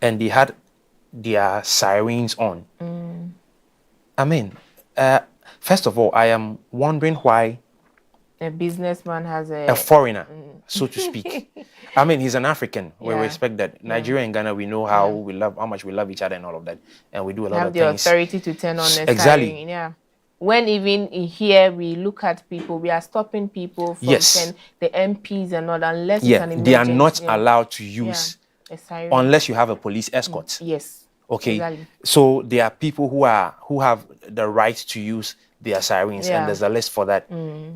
And they had their sirens on. I mean, first of all, I am wondering why a businessman has a foreigner, so to speak. I mean, he's an African. We respect that. Nigeria and Ghana, we know how much we love each other and all of that, and we do a lot of things. Have the authority to turn on the exactly. siren, yeah. When even here we look at people, we are stopping people from the MPs and all, unless it's an emergency. They are not allowed to use a siren unless you have a police escort. Yes. Okay. Exactly. So there are people who have the right to use their sirens, and there's a list for that,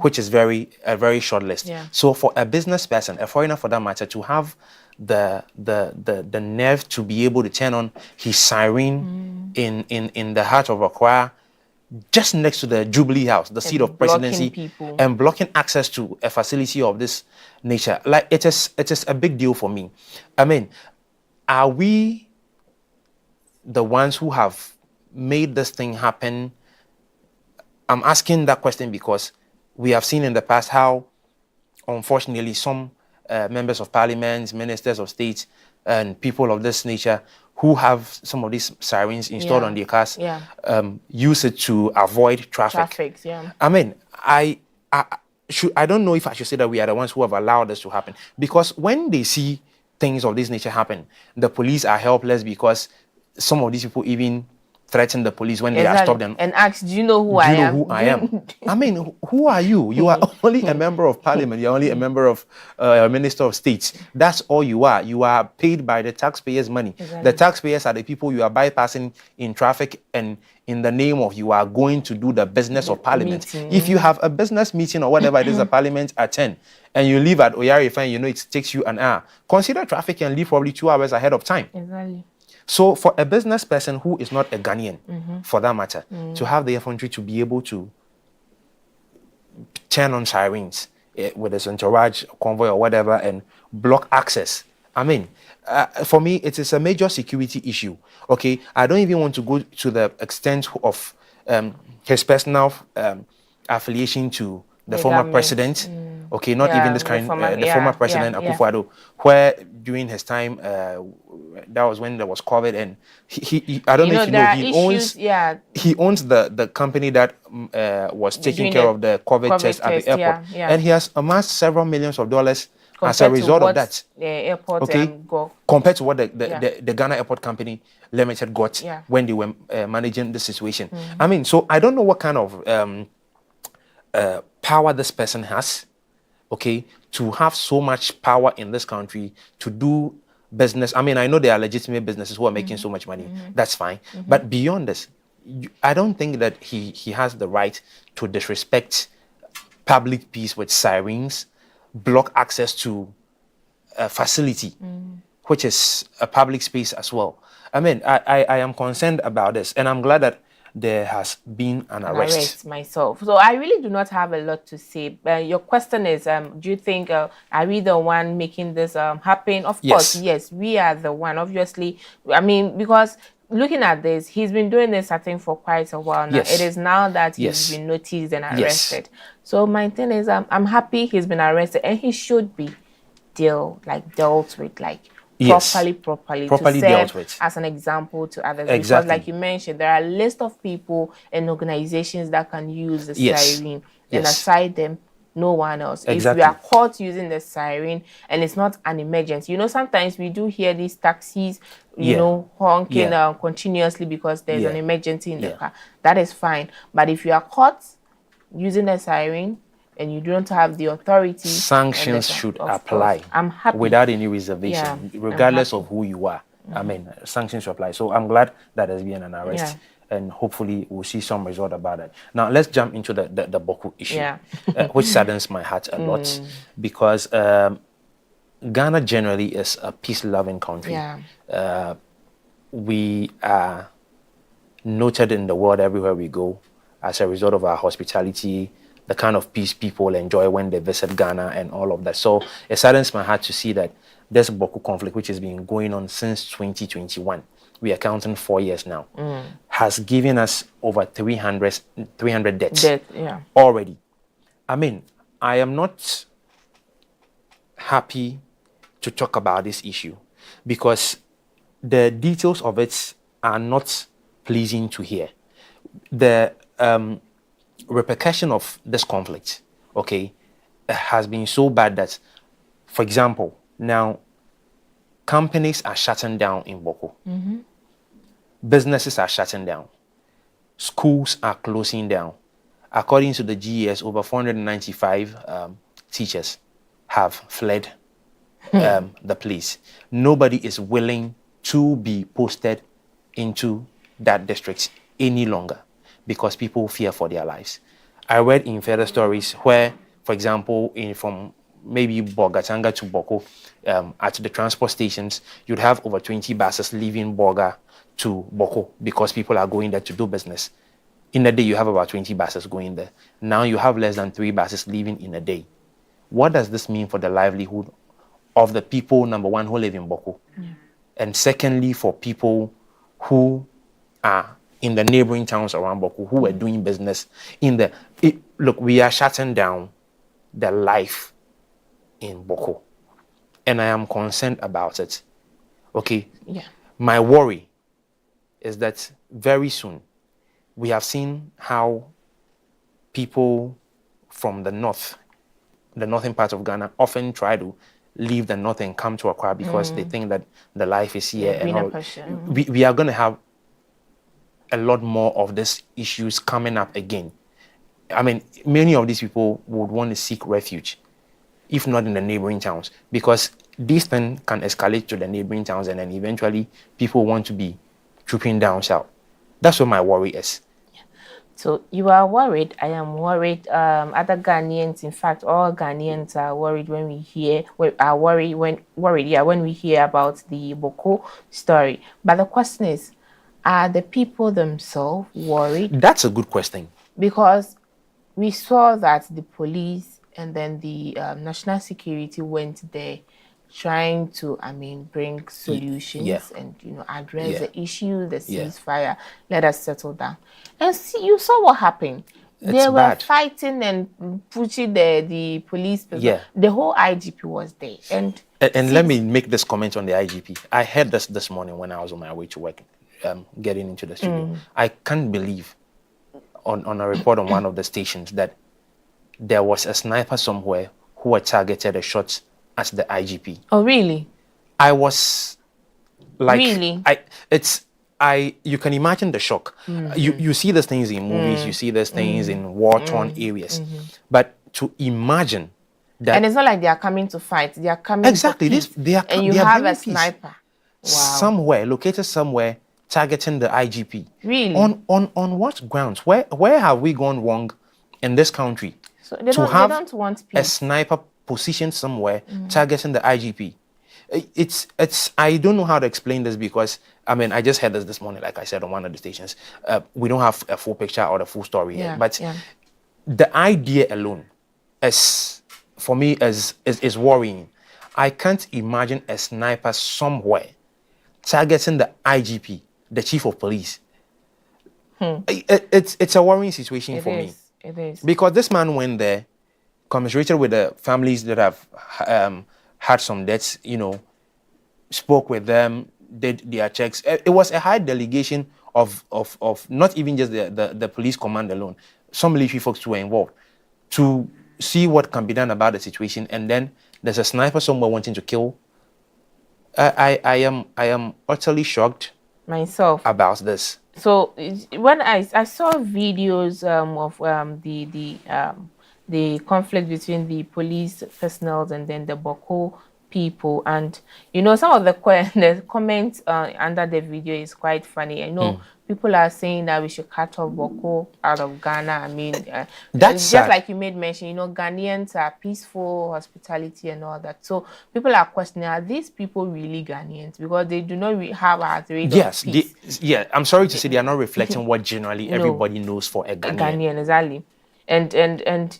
which is a very short list. Yeah. So for a business person, a foreigner for that matter, to have the nerve to be able to turn on his siren in the heart of Accra, just next to the Jubilee House, the seat of presidency, and blocking access to a facility of this nature, like it is a big deal for me. I mean, are we the ones who have made this thing happen? I'm asking that question because we have seen in the past how, unfortunately, some members of parliament, ministers of state, and people of this nature who have some of these sirens installed on their cars use it to avoid traffic. I mean, I don't know if I should say that we are the ones who have allowed this to happen, because when they see things of this nature happen, the police are helpless because some of these people even threaten the police when they are stopped and ask, do you know who I am? I mean, who are you? You are only a member of parliament. You're only a member of a minister of state. That's all you are. You are paid by the taxpayers' money. Exactly. The taxpayers are the people you are bypassing in traffic, and in the name of you are going to do the business of parliament. If you have a business meeting or whatever it is a parliament at 10 and you leave at Oyarifa and you know it takes you an hour, consider traffic and leave probably 2 hours ahead of time. Exactly. So for a business person who is not a Ghanaian, for that matter, to have the effrontery to be able to turn on sirens with his entourage, convoy or whatever, and block access, I mean, for me, it is a major security issue. Okay, I don't even want to go to the extent of his personal affiliation to the former president. Okay, not even this kind, the former president Akufo-Addo, where during his time, that was when there was COVID, and he I don't know if you know, he owns the company that was taking care of the COVID test at the airport, and he has amassed several millions of dollars as a result of that. The airport compared to what the Ghana Airport Company Limited got when they were managing the situation. I mean, so I don't know what kind of power this person has, okay, to have so much power in this country to do business. I mean, I know there are legitimate businesses who are making so much money. That's fine. But beyond this, I don't think that he has the right to disrespect public peace with sirens, block access to a facility, which is a public space as well. I mean, I am concerned about this, and I'm glad that there has been an arrest myself. So I really do not have a lot to say. Your question is, do you think, are we the one making this happen? Of course, yes, we are the one, obviously. I mean, because looking at this, he's been doing this, I think, for quite a while now. It is now that he's been noticed and arrested. So my thing is, I'm happy he's been arrested, and he should be dealt with, like, properly to serve dealt with as an example to others. Because like you mentioned, there are a list of people and organizations that can use the siren, and aside them, no one else. If we are caught using the siren and it's not an emergency, you know, sometimes we do hear these taxis, you know, honking continuously because there's an emergency in the car. That is fine. But if you are caught using the siren and you don't have the authority, sanctions should apply. I'm happy without any reservation, regardless of who you are. I mean, sanctions should apply. So I'm glad that there's been an arrest, and hopefully we'll see some result about it. Now let's jump into the Bawku issue, which saddens my heart a lot, because Ghana generally is a peace-loving country. We are noted in the world everywhere we go as a result of our hospitality, the kind of peace people enjoy when they visit Ghana and all of that. So it saddens my heart to see that this Bawku conflict, which has been going on since 2021, we are counting 4 years now, has given us over 300 deaths Yeah. already. I mean, I am not happy to talk about this issue because the details of it are not pleasing to hear. The repercussion of this conflict, okay, has been so bad that, for example, now companies are shutting down in Boko. Businesses are shutting down. Schools are closing down. According to the GES, over 495 teachers have fled the place. Nobody is willing to be posted into that district any longer because people fear for their lives. I read in further stories where, for example, from maybe Bogatanga to Boko, at the transport stations, you'd have over 20 buses leaving Boga to Boko because people are going there to do business. In a day, you have about 20 buses going there. Now you have less than 3 buses leaving in a day. What does this mean for the livelihood of the people, number one, who live in Boko? And secondly, for people who are in the neighboring towns around Boko, who are doing business in the... Look, we are shutting down the life in Boko. And I am concerned about it. Okay? Yeah. My worry is that very soon, we have seen how people from the north, the northern part of Ghana, often try to leave the north and come to Accra because they think that the life is here. And all. We are going to have a lot more of these issues coming up again. I mean, many of these people would want to seek refuge, if not in the neighboring towns, because this thing can escalate to the neighboring towns and then eventually people want to be trooping down south. That's what my worry is. So you are worried. I am worried. Other Ghanaians, in fact, all Ghanaians are worried when we hear when we hear about the Boko story. But the question is, are the people themselves worried? That's a good question. Because we saw that the police and then the national security went there trying to, bring solutions and, address the issue, the ceasefire, let us settle down. And see, you saw what happened. They were fighting and pushing the police. The whole IGP was there. And let me make this comment on the IGP. I heard this morning when I was on my way to work, getting into the studio. I can't believe on a report on one of the stations that there was a sniper somewhere who had targeted a shot at the IGP. Oh, really? I was like... Really? You can imagine the shock. You see these things in movies, you see these things in war-torn areas. But to imagine that... And it's not like they are coming to fight. They are coming exactly, to peace. and you have a sniper. Wow. Somewhere, located somewhere, targeting the IGP. Really? On what grounds? Where have we gone wrong in this country? So they don't want peace. A sniper positioned somewhere targeting the IGP. It's I don't know how to explain this because I just heard this morning, like I said on one of the stations. We don't have a full picture or the full story yet, but the idea alone for me is worrying. I can't imagine a sniper somewhere targeting the IGP, the chief of police. It's a worrying situation for me. It is. Because this man went there, commiserated with the families that have had some deaths, spoke with them, did their checks. It was a high delegation of not even just the police command alone. Some military folks were involved to see what can be done about the situation. And then there's a sniper somewhere wanting to kill. I am utterly shocked myself about this. So when I saw videos of the conflict between the police personnel and then the Boko people, and some of the comments under the video is quite funny. I know people are saying that we should cut off Boko out of Ghana. That's just like you made mention. Ghanaians are peaceful, hospitality, and all that. So people are questioning: are these people really Ghanaians? Because they do not have a rate of peace. I'm sorry to say they are not reflecting what generally everybody knows for a Ghanaian. Exactly, and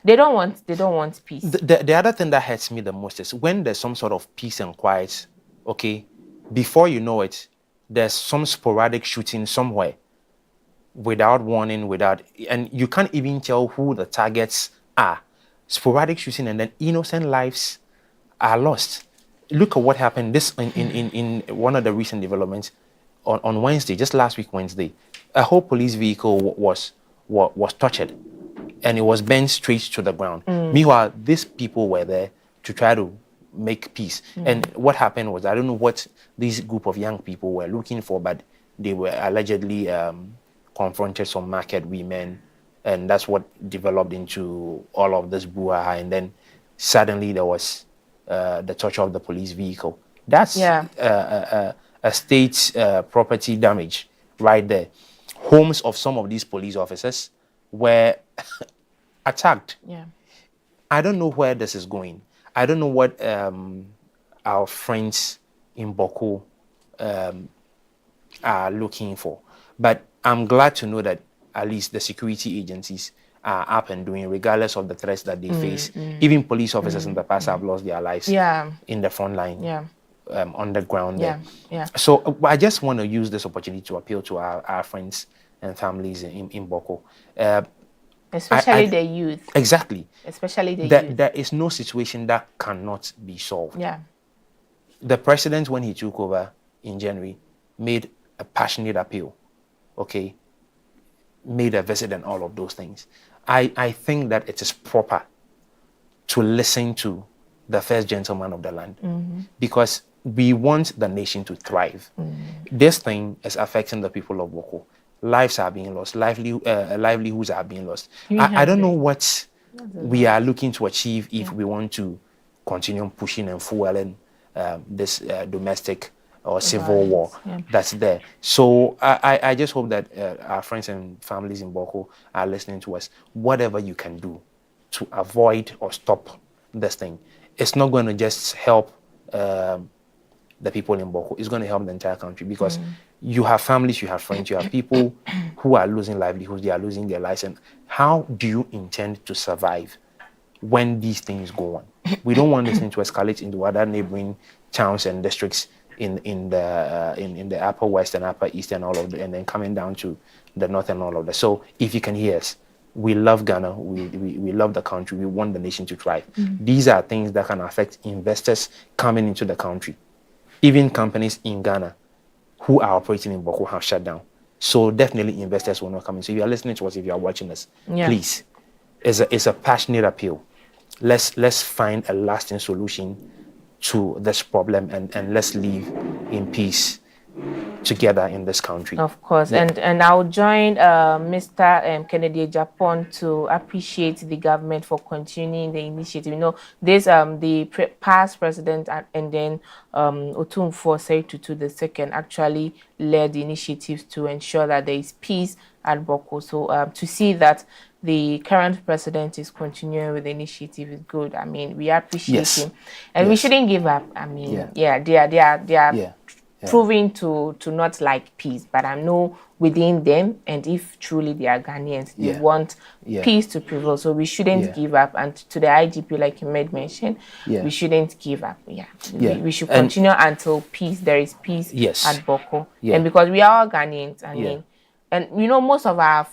they don't want peace. The other thing that hurts me the most is when there's some sort of peace and quiet. Okay, before you know it, there's some sporadic shooting somewhere without warning, and you can't even tell who the targets are. Sporadic shooting, and then innocent lives are lost. Look at what happened in one of the recent developments on Wednesday, just last week Wednesday. A whole police vehicle was tortured, and it was bent straight to the ground. Meanwhile, these people were there to try to make peace. And what happened was, I don't know what this group of young people were looking for, but they were allegedly confronted some market women, and that's what developed into all of this brouhaha. And then suddenly there was the torture of the police vehicle. That's a state property damage right there. Homes of some of these police officers were attacked. I don't know where this is going. I don't know what our friends in Boko are looking for. But I'm glad to know that at least the security agencies are up and doing, regardless of the threats that they face. Even police officers in the past have lost their lives in the front line, on the ground there. So I just want to use this opportunity to appeal to our friends and families in Boko. Especially the youth. Exactly. Especially the youth. There is no situation that cannot be solved. The president, when he took over in January, made a passionate appeal, made a visit and all of those things. I think that it is proper to listen to the first gentleman of the land, because we want the nation to thrive. This thing is affecting the people of Boko. Lives are being lost, livelihoods are being lost. I don't know what we are looking to achieve if we want to continue pushing and fueling this domestic or civil war that's there. So I just hope that our friends and families in Boko are listening to us. Whatever you can do to avoid or stop this thing, it's not going to just help the people in Boko. It's going to help the entire country, because you have families, you have friends, you have people who are losing livelihoods, they are losing their lives. And how do you intend to survive when these things go on? We don't want this thing to escalate into other neighboring towns and districts in the upper west and upper east and all of that, and then coming down to the north and all of that. So if you can hear us, we love Ghana, we love the country, we want the nation to thrive. These are things that can affect investors coming into the country. Even companies in Ghana who are operating in Boko have shut down. So definitely investors will not come in. So if you are listening to us, if you are watching us, please, it's a passionate appeal. Let's find a lasting solution to this problem, and let's live in peace together in this country. Of course, and I'll join Mr. Kennedy Agyapong to appreciate the government for continuing the initiative. You know, this the past president and then Otumfuo Osei Tutu II actually led the initiatives to ensure that there is peace at Boko. So to see that the current president is continuing with the initiative is good. I mean, we appreciate him, and we shouldn't give up. I mean, they are proving to not like peace, but I know within them, and if truly they are Ghanaians, they want peace to prevail. So we shouldn't give up. And to the IGP, like you made mention, we shouldn't give up. We should continue until there is peace at Boko. And because we are all Ghanaians, I mean. And you know, most of our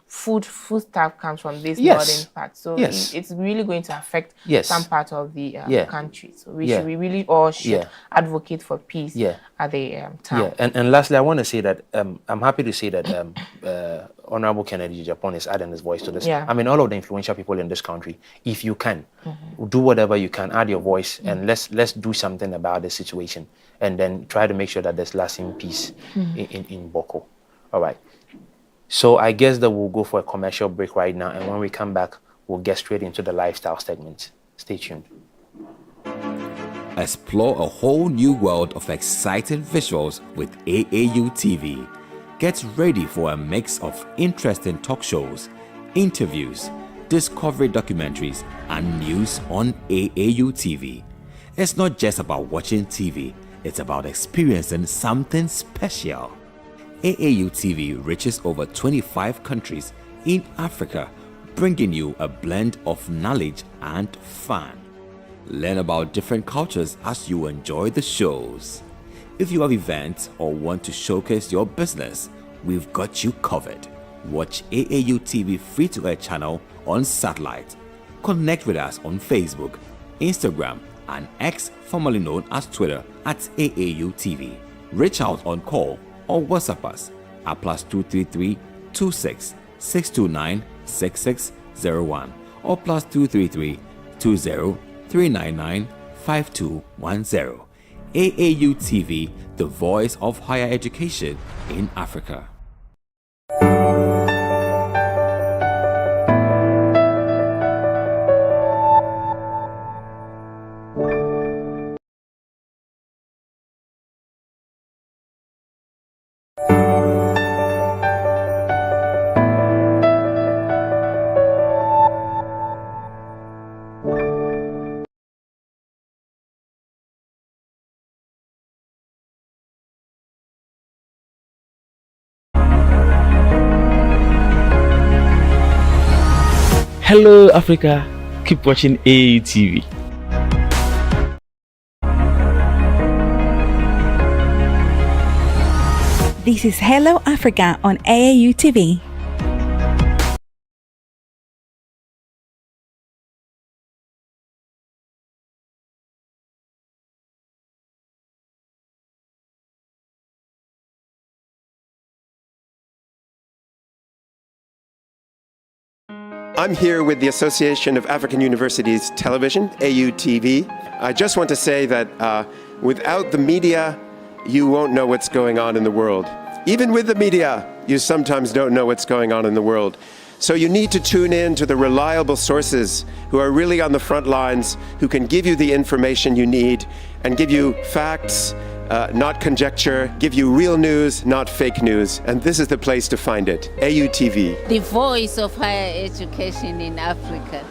food stuff comes from this northern part, so it's really going to affect some part of the country. So we really all should advocate for peace at the town. And lastly, I want to say that I'm happy to say that Honorable Kennedy Agyapong is adding his voice to this. I mean, all of the influential people in this country, if you can, do whatever you can, add your voice, and let's do something about the situation, and then try to make sure that there's lasting peace in Boko. All right. So I guess that we'll go for a commercial break right now, and when we come back, we'll get straight into the lifestyle segment. Stay tuned. Explore a whole new world of exciting visuals with AAU TV. Get ready for a mix of interesting talk shows, interviews, discovery documentaries, and news on AAU TV. It's not just about watching TV, it's about experiencing something special. AAU TV reaches over 25 countries in Africa, bringing you a blend of knowledge and fun. Learn about different cultures as you enjoy the shows. If you have events or want to showcase your business, we've got you covered. Watch AAU TV free-to-air channel on satellite. Connect with us on Facebook, Instagram, and X, formerly known as Twitter, at AAU TV. Reach out on call or WhatsApp us at +233 26 629 6601 or +233 20 399 5210. AAU TV, the voice of higher education in Africa. Hello Africa, keep watching AAU TV. This is Hello Africa on AAU TV. I'm here with the Association of African Universities Television, AUTV. I just want to say that without the media, you won't know what's going on in the world. Even with the media, you sometimes don't know what's going on in the world. So you need to tune in to the reliable sources who are really on the front lines, who can give you the information you need and give you facts, not conjecture, give you real news, not fake news. And this is the place to find it, AUTV. The voice of higher education in Africa.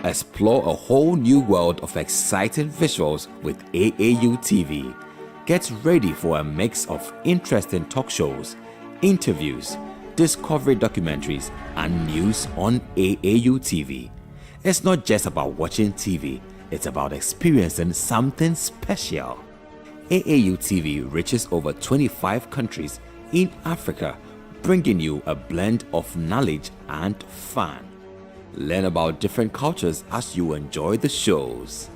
Explore a whole new world of exciting visuals with AAU TV. Get ready for a mix of interesting talk shows, interviews, discovery documentaries, and news on AAU TV. It's not just about watching TV, it's about experiencing something special. AAU TV reaches over 25 countries in Africa, bringing you a blend of knowledge and fun. Learn about different cultures as you enjoy the shows.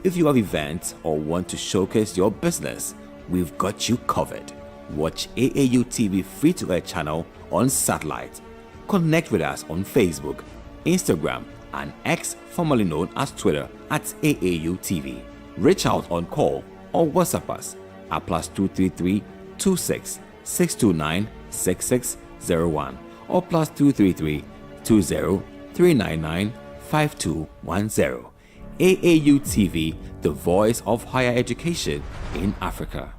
If you have events or want to showcase your business, we've got you covered. Watch AAU TV free-to-air channel on satellite. Connect with us on Facebook, Instagram, and X, formerly known as Twitter, at AAU TV. Reach out on call or WhatsApp us at +233 26 629 6601 or +233 20 399 5210. AAU TV, the voice of higher education in Africa.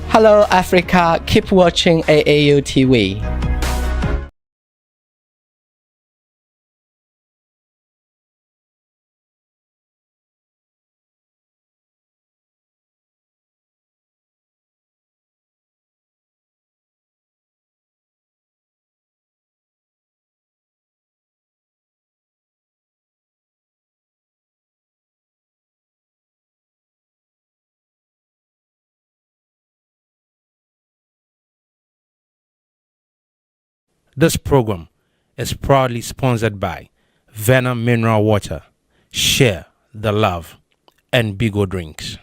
Hello Africa, keep watching AAU TV. This program is proudly sponsored by Venom Mineral Water, Share the Love, and Bigo Drinks.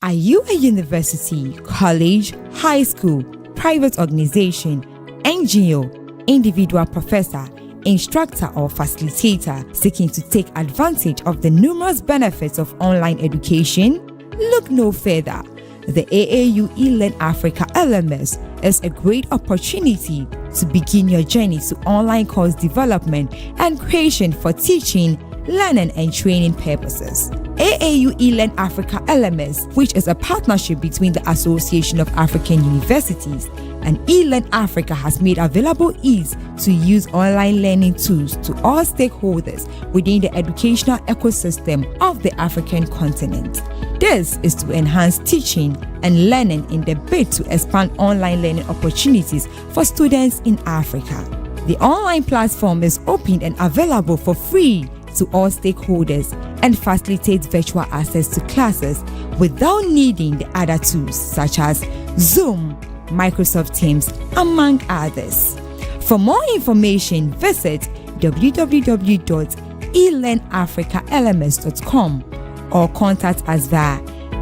Are you a university, college, high school, private organization, NGO, individual professor, instructor, or facilitator seeking to take advantage of the numerous benefits of online education? Look no further. The AAU eLearn Africa LMS is a great opportunity to begin your journey to online course development and creation for teaching, learning, and training purposes. AAU eLearn Africa LMS, which is a partnership between the Association of African Universities and eLearn Africa, has made available ease to use online learning tools to all stakeholders within the educational ecosystem of the African continent. This is to enhance teaching and learning in the bid to expand online learning opportunities for students in Africa. The online platform is open and available for free to all stakeholders and facilitates virtual access to classes without needing the other tools such as Zoom, Microsoft Teams, among others. For more information, visit www.elearnafricalms.com or contact us via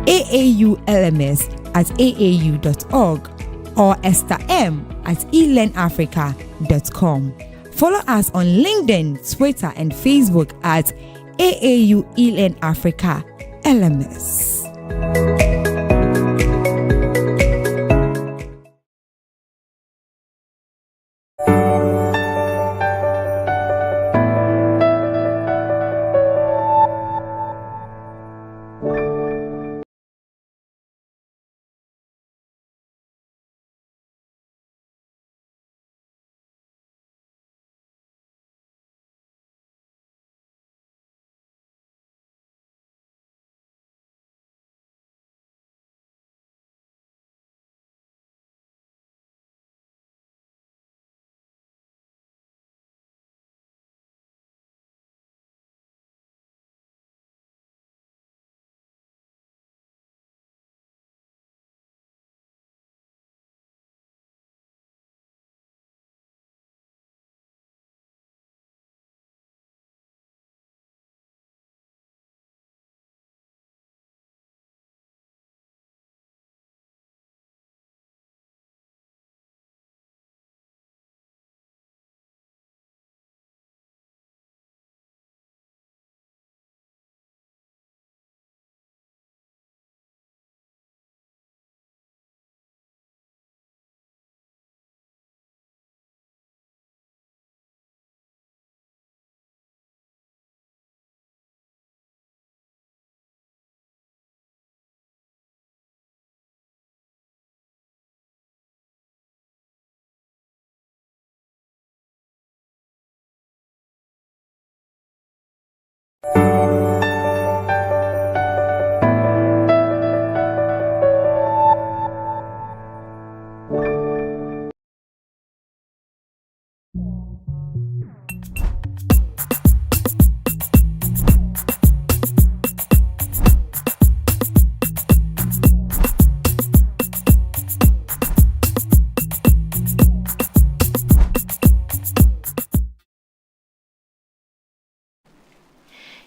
aaulms@aau.org or estherm@elearnafrica.com. Follow us on LinkedIn, Twitter, and Facebook at AAU eLearn Africa LMS.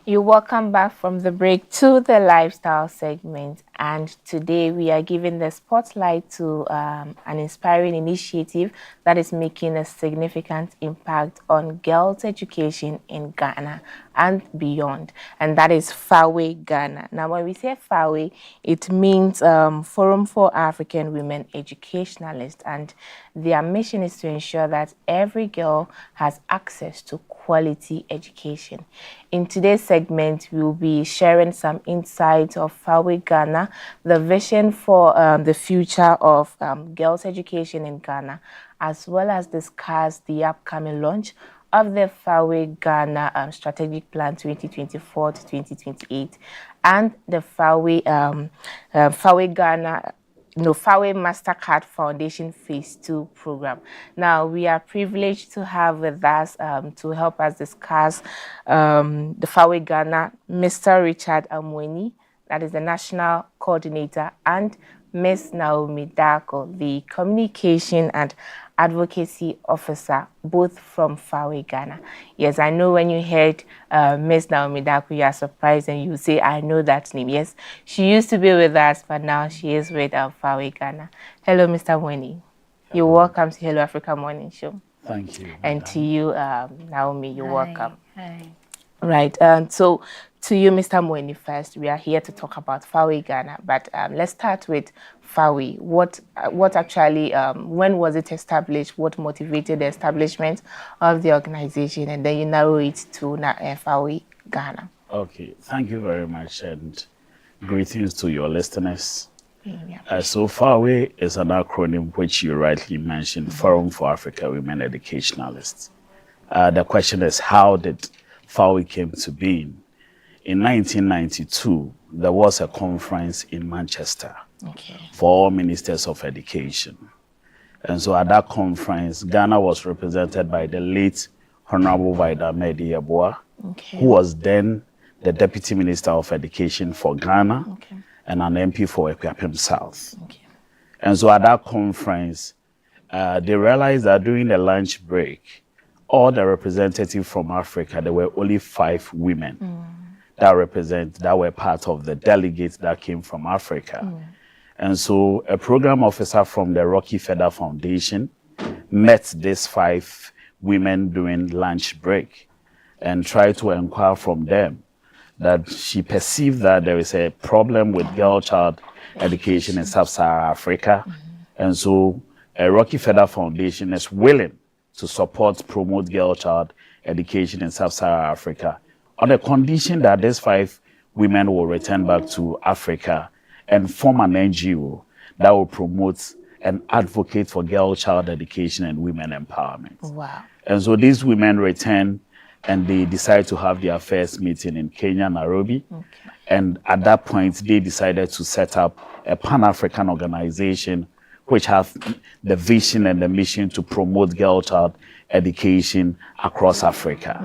You're welcome back from the break to the lifestyle segment, and today we are giving the spotlight to an inspiring initiative that is making a significant impact on girls' education in Ghana and beyond, and that is FAWE Ghana. Now, when we say FAWE, it means Forum for African Women Educationalists, and their mission is to ensure that every girl has access to quality education. In today's segment, we'll be sharing some insights of FAWE Ghana, the vision for the future of girls' education in Ghana, as well as discuss the upcoming launch of the FAWE Ghana Strategic Plan 2024 to 2028 and the FAWE Ghana FAWE Mastercard Foundation Phase 2 program. Now, we are privileged to have with us to help us discuss the FAWE Ghana, Mr. Richard Amweni, that is the National Coordinator, and Ms. Naomi Darko, the Communication and Advocacy Officer, both from FAWE, Ghana. Yes, I know when you heard Ms. Naomi Darko, you are surprised and you say, I know that name. Yes, she used to be with us, but now she is with FAWE, Ghana. Hello, Mr. Mweni. You're welcome to Hello Africa Morning Show. Thank you. And to you, Naomi, you're welcome. Hi. Right. So to you, Mr. Mweni, first, we are here to talk about FAWE Ghana, but let's start with FAWE. What actually, when was it established? What motivated the establishment of the organization? And then you narrow it to FAWE Ghana. Okay. Thank you very much, and greetings to your listeners. So FAWE is an acronym which you rightly mentioned, Forum for Africa Women Educationalists. The question is, how did FAWE came to being? In 1992, there was a conference in Manchester for all ministers of education. And so at that conference, Ghana was represented by the late Honorable Vida Medi Yeboah, who was then the Deputy Minister of Education for Ghana and an MP for Ekuapem South. And so at that conference, they realized that during the lunch break, all the representatives from Africa, there were only 5 women that were part of the delegates that came from Africa. And so a program officer from the Rocky Feather Foundation met these 5 women during lunch break and tried to inquire from them that she perceived that there is a problem with girl-child education in Sub-Saharan Africa. And so a Rocky Feather Foundation is willing to promote girl-child education in Sub-Saharan Africa on the condition that these 5 women will return back to Africa and form an NGO that will promote and advocate for girl-child education and women empowerment. Wow. And so these women return and they decide to have their first meeting in Kenya, Nairobi. And at that point, they decided to set up a Pan-African organization which has the vision and the mission to promote girl-child education across Africa.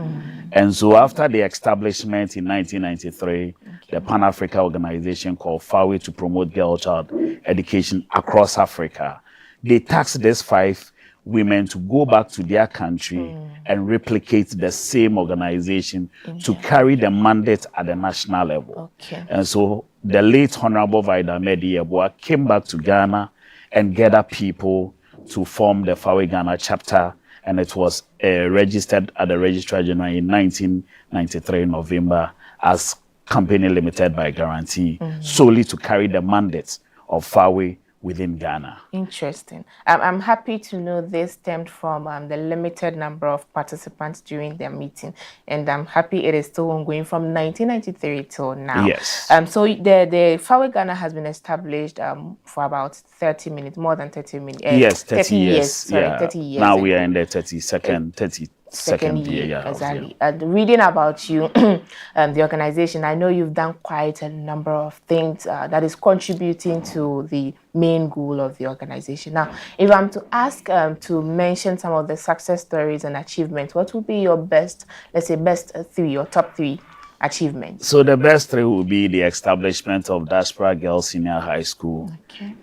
And so after the establishment in 1993, the Pan-Africa organization called FAWE to promote girl-child education across Africa, they tasked these 5 women to go back to their country and replicate the same organization to carry the mandate at the national level. And so the late Honorable Vida Medi Yeboah came back to Ghana and gathered people to form the FAWE Ghana chapter, and it was registered at the Registrar General in 1993 November as Company Limited by Guarantee, solely to carry the mandate of FAWE within Ghana. Interesting. I'm happy to know this stemmed from the limited number of participants during their meeting, and I'm happy it is still ongoing from 1993 till now. Yes. So the FAWE Ghana has been established for about 30 minutes, more than 30 minutes. Yes, 30 years. Sorry, yeah. 30 years. Now we are in the 32nd year. Yeah, exactly. Reading about you, the organization, I know you've done quite a number of things that is contributing to the main goal of the organization. Now, if I'm to ask to mention some of the success stories and achievements, what would be your best, let's say, best 3 or top 3 achievements? So the best 3 will be the establishment of Diaspora Girls Senior High School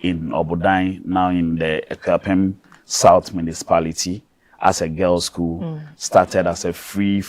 in Obudan, now in the Ekuapem South Municipality, as a girls' school, started as a free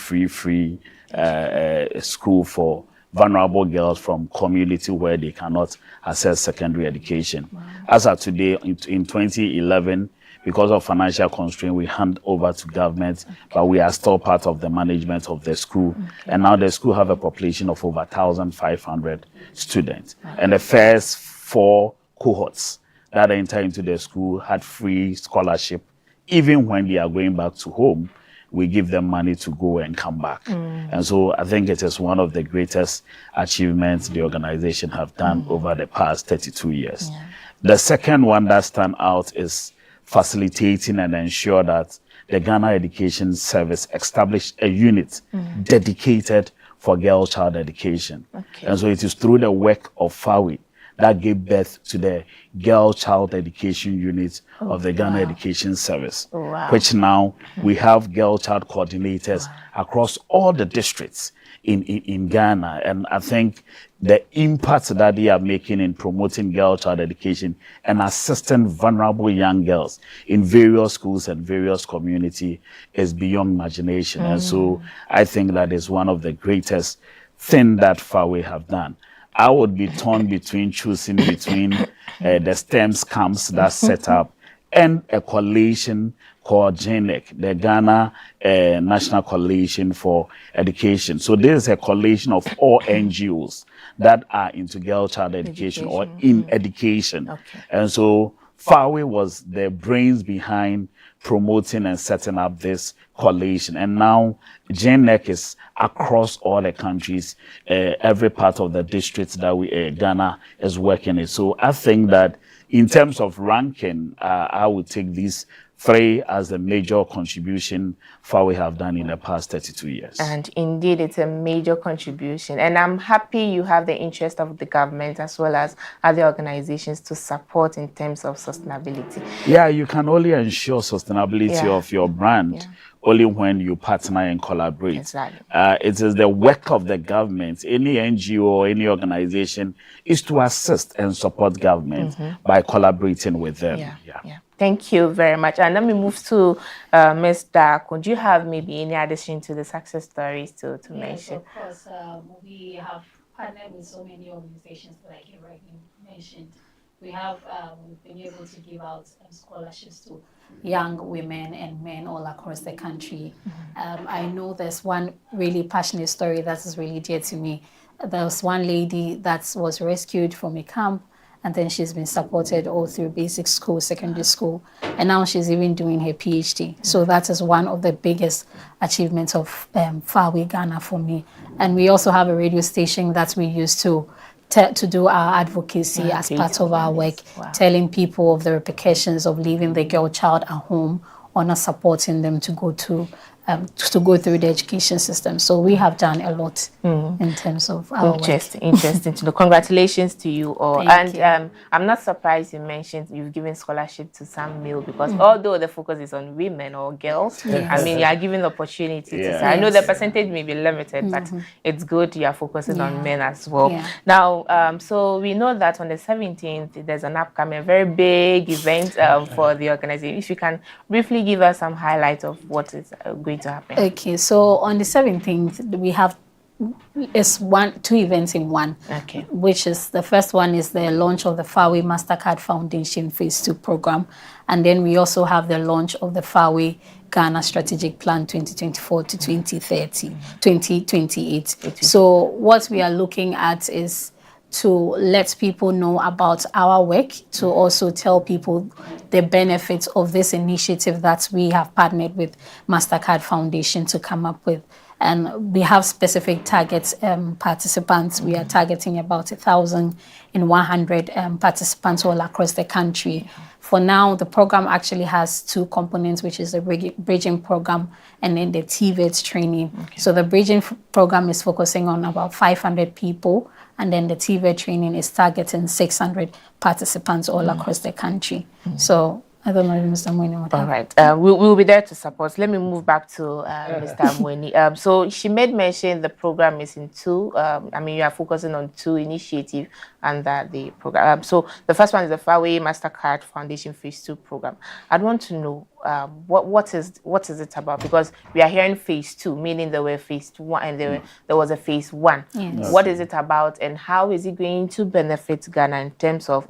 school for vulnerable girls from community where they cannot access secondary education. As of today, in 2011, because of financial constraint, we hand over to government, but we are still part of the management of the school. And now the school have a population of over 1,500 students. And the first 4 cohorts that enter into the school had free scholarship. Even when they are going back to home, we give them money to go and come back. And so I think it is one of the greatest achievements the organization have done over the past 32 years. The second one that stands out is facilitating and ensure that the Ghana Education Service established a unit dedicated for girl child education. And so it is through the work of FAWE that gave birth to the Girl Child Education Unit of the Ghana Education Service, which now we have girl child coordinators across all the districts in Ghana. And I think the impact that they are making in promoting girl child education and assisting vulnerable young girls in various schools and various communities is beyond imagination. And so I think that is one of the greatest things that FAWE have done. I would be torn between choosing between the STEM camps that set up and a coalition called GENEC, the Ghana National Coalition for Education. So this is a coalition of all NGOs that are into girl child education or in education. And so FAWE was the brains behind promoting and setting up this coalition. And now GENEC is across all the countries, every part of the districts that Ghana is working in. So I think that in terms of ranking, I would take these three as the major contribution FAWE have done in the past 32 years. And indeed, it's a major contribution. And I'm happy you have the interest of the government as well as other organizations to support in terms of sustainability. Yeah, you can only ensure sustainability of your brand only when you partner and collaborate. Exactly. It is the work of the government, any NGO or any organization, is to assist and support government by collaborating with them. Yeah. Thank you very much. And let me move to Ms. Darko. Do you have maybe any addition to the success stories to mention? Of course, we have partnered with so many organizations, like you rightly mentioned. We have been able to give out scholarships to young women and men all across the country. I know there's one really passionate story that is really dear to me. There was one lady that was rescued from a camp, and then she's been supported all through basic school, secondary school, and now she's even doing her PhD. So that is one of the biggest achievements of FAWE Ghana for me. And we also have a radio station that we use to do our advocacy as part of our work, telling people of the repercussions of leaving the girl child at home or not supporting them to go through the education system. So we have done a lot in terms of our work. Interesting to know. Congratulations to you all. Thank you. I'm not surprised you mentioned you've given scholarship to some male, because although the focus is on women or girls, I mean, you are giving the opportunity to. I know the percentage may be limited, but it's good you are focusing on men as well. Now, so we know that on the 17th, there's an upcoming very big event for the organization. If you can briefly give us some highlights of what is going to happen. Okay, so on the 17th, we have two events in one. Okay. Which is, the first one is the launch of the FAWE Mastercard Foundation Phase 2 program. And then we also have the launch of the FAWE Ghana Strategic Plan 2024 to 2028. So what we are looking at is to let people know about our work, to also tell people the benefits of this initiative that we have partnered with Mastercard Foundation to come up with. And we have specific targets, participants. We are targeting about 1,100 participants all across the country. For now, the program actually has two components, which is the bridging program and then the TVET training. So the bridging program is focusing on about 500 people, and then the TVET training is targeting 600 participants all across the country. So I don't know if Mr. Mweni would All right. We'll be there to support. Let me move back to Mr. Mweni. So she made mention the program is in two. I mean, you are focusing on two initiatives under the program. So the first one is the FAWE Mastercard Foundation Phase 2 program. I'd want to know what is it about? Because we are hearing Phase 2, meaning there were Phase 1 and there was a Phase 1. Yes. What is it about, and how is it going to benefit Ghana in terms of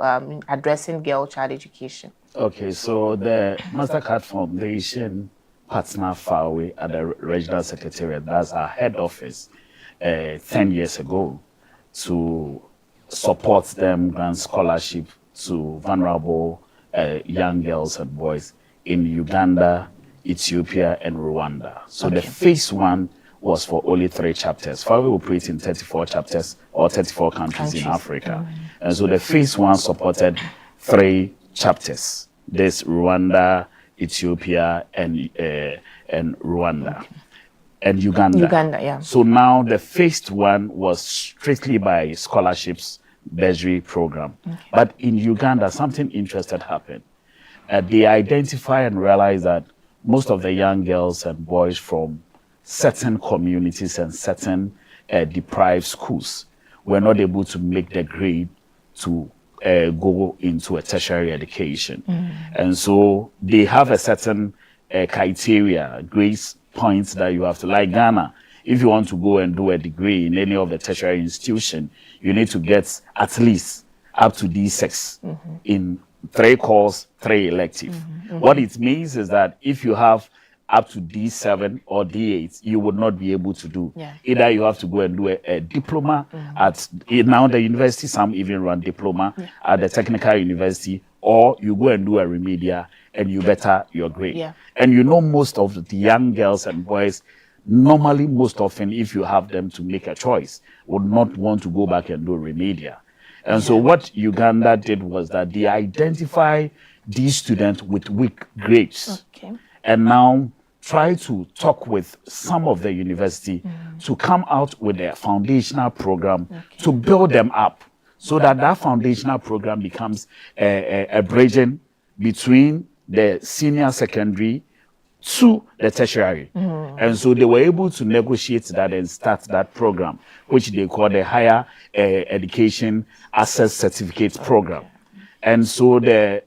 addressing girl child education? Okay, so the Mastercard Foundation partner FAWE at the Regional Secretariat, that's our head office, 10 years ago, to support them, grant scholarship to vulnerable young girls and boys in Uganda, Ethiopia, and Rwanda. So the Phase 1 was for only 3 chapters. FAWE operates in 34 chapters or 34 countries in Africa. And so the Phase 1 supported 3 chapters. This Rwanda, Ethiopia, and Rwanda, and Uganda. Uganda, yeah. So now the Phase 1 was strictly by scholarships bursary program. But in Uganda, something interesting happened. They identify and realize that most of the young girls and boys from certain communities and certain deprived schools were not able to make the grade to go into a tertiary education. And so they have a certain criteria, grade points that you have to, like Ghana. If you want to go and do a degree in any of the tertiary institution, you need to get at least up to D6 in 3 course, 3 elective. What it means is that if you have up to D7 or D8, you would not be able to do. Either you have to go and do a diploma at, now the university, some even run diploma at the technical university, or you go and do a remedial and you better your grade. And you know, most of the young girls and boys, normally, most often, if you have them to make a choice, would not want to go back and do remedial. And so what Uganda did was that they identify these students with weak grades and now try to talk with some of the university to come out with a foundational program to build them up so that that foundational program becomes a bridging between the senior secondary to the tertiary. And so they were able to negotiate that and start that program, which they call the Higher Education Access Certificate Program. And so the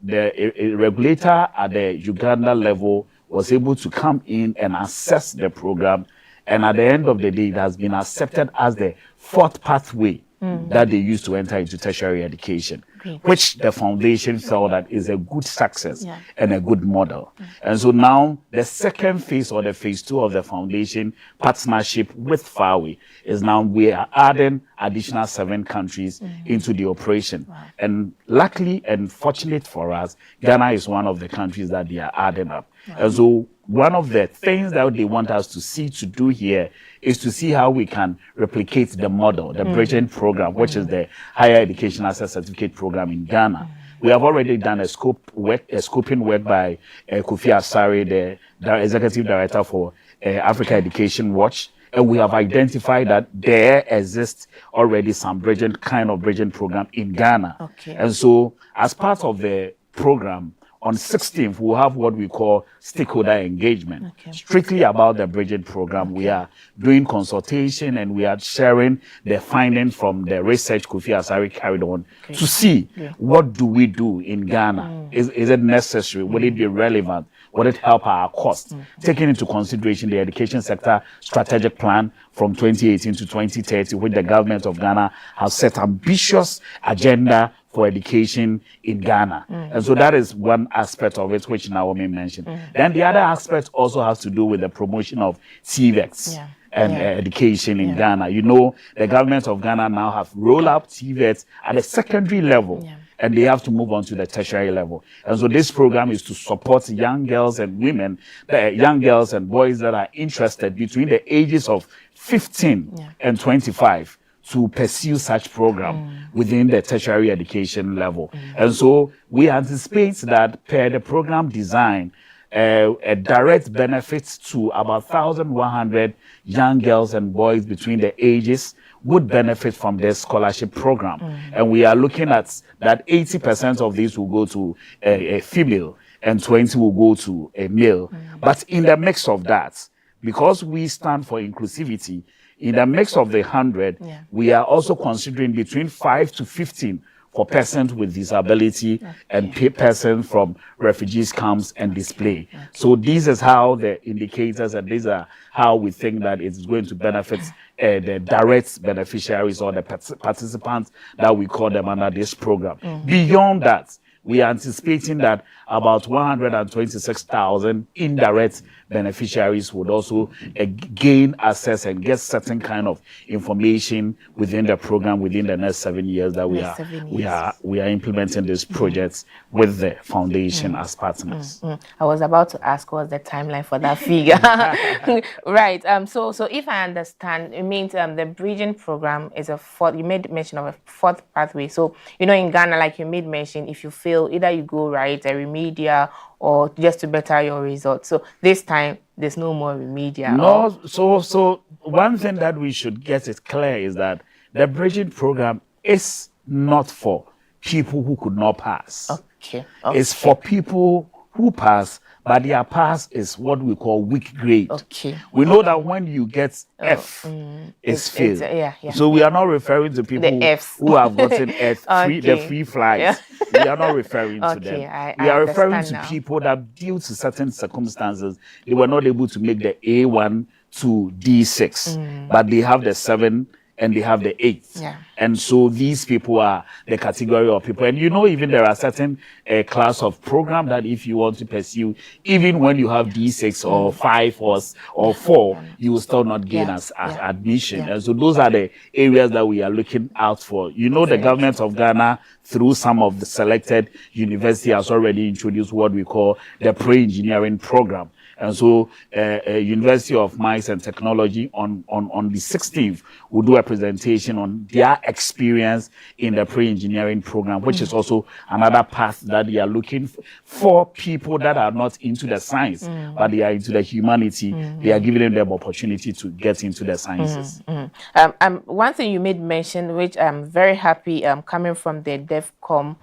regulator at the Uganda level was able to come in and assess the program. And at the end of the day, it has been accepted as the 4th pathway that they use to enter into tertiary education, which the foundation felt that is a good success and a good model. And so now the second phase, or the phase 2 of the foundation partnership with FAWE, is now we are adding additional 7 countries into the operation. And luckily and fortunate for us, Ghana is one of the countries that they are adding up. And so one of the things that they want us to see to do here is to see how we can replicate the model, the bridging program, which is the Higher Education Access Certificate Program in Ghana. We have already done a scoping work by Kofi Asare, the Executive Director for Africa Education Watch, and we have identified that there exists already some bridging program in Ghana. And so as part of the program, on 16th, we'll have what we call stakeholder engagement, strictly about the bridging program. We are doing consultation and we are sharing the findings from the research Kofi Asare carried on to see what do we do in Ghana. Is it necessary? Will it be relevant? Will it help our costs? Taking into consideration the education sector strategic plan from 2018 to 2030, which the government of Ghana has set ambitious agenda for education in Ghana. And so that is one aspect of it, which Naomi mentioned. Then the other aspect also has to do with the promotion of TVETs and education in Ghana. You know, the government of Ghana now have rolled up TVETs at the secondary level. And they have to move on to the tertiary level. And so this program is to support young girls and women, young girls and boys that are interested between the ages of 15 and 25 to pursue such program within the tertiary education level. And so we anticipate that per the program design, a direct benefit to about 1,100 young girls and boys between the ages would benefit from this scholarship program. And we are looking at that 80% of these will go to a female and 20 will go to a male. But in the mix of that, because we stand for inclusivity, in the mix of the 100, we are also considering between 5 to 15 for persons with disability and persons from refugees camps and display. So this is how the indicators, and these are how we think that it's going to benefit the direct beneficiaries or the participants that we call them under this program. Beyond that, we are anticipating that about 126,000 indirect beneficiaries would also gain access and get certain kind of information within the program within the next 7 years that we are implementing this project with the foundation as partners. I was about to ask what's the timeline for that figure. Right. So if I understand, it means the bridging program is you made mention of a 4th pathway. So in Ghana, like you made mention, if you fail, either you go right a remedial or just to better your results. So this time there's no more remedial. No, so one thing that we should get it clear is that the bridging program is not for people who could not pass. Okay. It's for people who pass, but their pass is what we call weak grade. Okay. We know that when you get F, it's failed. So we are not referring to people who have gotten F, the free flies. We are not referring to them. We are referring to people that, due to certain circumstances, they were not able to make the A1 to D6, but they have the 7 and they have the 8. And so these people are the category of people. And you know, even there are certain class of program that if you want to pursue, even when you have D6 or 5 or 4, you will still not gain as admission. And so those are the areas that we are looking out for. You know, the government of Ghana, through some of the selected university, has already introduced what we call the pre-engineering program. And so University of Mines and Technology on the 16th will do a presentation on their experience in the pre-engineering program, which is also another path that they are looking for people that are not into the science, but they are into the humanity. They are giving them opportunity to get into the sciences. One thing you made mention, which I'm very happy coming from the DEFCOM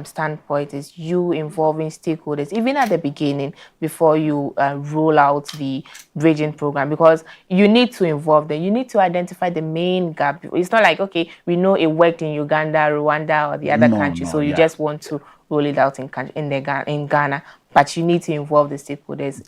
standpoint, is you involving stakeholders even at the beginning before you roll out the bridging program, because you need to involve them. You need to identify the main gap. It's not like, okay, we know it worked in Uganda, Rwanda, or the other countries, so you just want to roll it out in Ghana. But you need to involve the stakeholders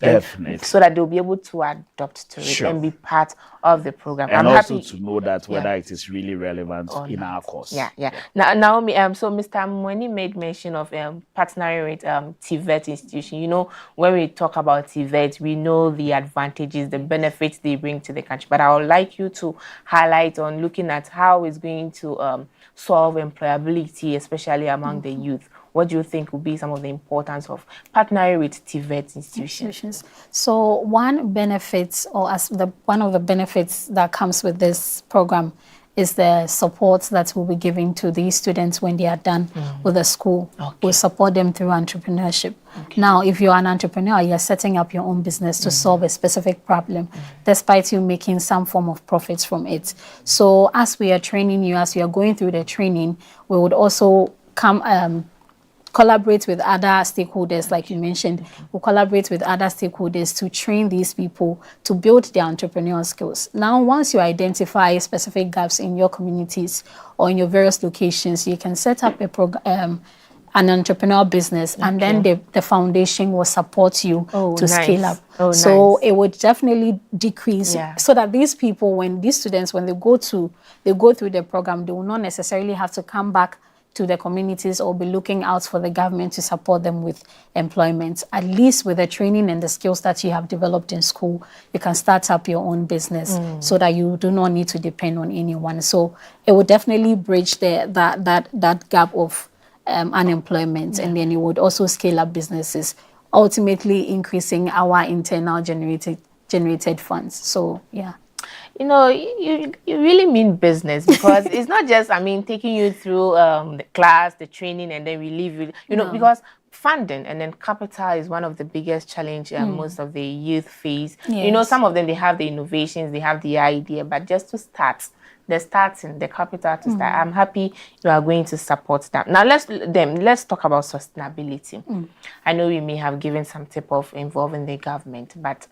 so that they'll be able to adopt to it and be part of the program. And I'm also happy to know that whether it is really relevant in our course. Now, Naomi, so Mr. Mweni made mention of partnering with TVET institution. You know, when we talk about TVET, we know the advantages, the benefits they bring to the country. But I would like you to highlight on looking at how it's going to solve employability, especially among the youth. What do you think will be some of the importance of partnering with TVET institutions? So one of the benefits that comes with this program is the support that we'll be giving to these students when they are done with the school. We'll support them through entrepreneurship. Now, if you're an entrepreneur, you're setting up your own business to solve a specific problem, despite you making some form of profits from it. So as we are training you, as we are going through the training, we would also collaborate with other stakeholders, like you mentioned. We'll collaborate with other stakeholders to train these people to build their entrepreneurial skills. Now, once you identify specific gaps in your communities or in your various locations, you can set up an entrepreneurial business, and then the foundation will support you to scale up. So it would definitely decrease so that these people, when these students, when they go through the program, they will not necessarily have to come back to the communities or be looking out for the government to support them with employment. At least with the training and the skills that you have developed in school, you can start up your own business so that you do not need to depend on anyone. So it would definitely bridge that gap of unemployment, and then it would also scale up businesses, ultimately increasing our internal generated funds. So you know, you really mean business, because it's not just, taking you through the class, the training, and then we leave you, you know, because funding and then capital is one of the biggest challenge most of the youth face. You know, some of them, they have the innovations, they have the idea, but just to start, the capital to start. I'm happy you are going to support that. Now, let's talk about sustainability. I know we may have given some tip of involving the government, but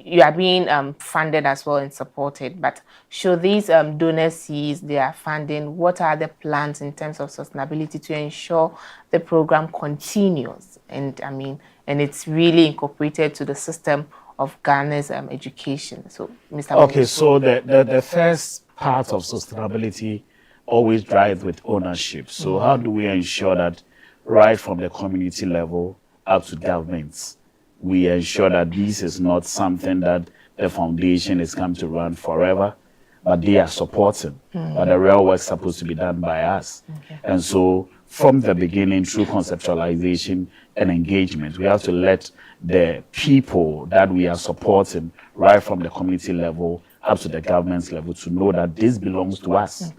you are being funded as well and supported. But should these donors seize their funding, what are the plans in terms of sustainability to ensure the program continues and it's really incorporated to the system of Ghana's education? So, Mr. Okay, so the first part of sustainability always drives with ownership. So how do we ensure that right from the community level up to governments, we ensure that this is not something that the foundation is come to run forever, but they are supporting. But the real work is supposed to be done by us. And so from the beginning, through conceptualization and engagement, we have to let the people that we are supporting right from the community level up to the government's level to know that this belongs to us.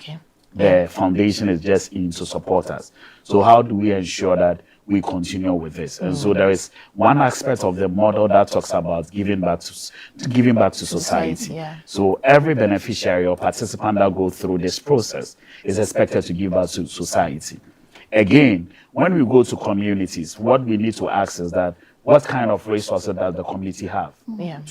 The foundation is just in to support us. So how do we ensure that we continue with this. And so there is one aspect of the model that talks about giving back to society. Yeah. So every beneficiary or participant that goes through this process is expected to give back to society. Again, when we go to communities, what we need to ask is that what kind of resources does the community have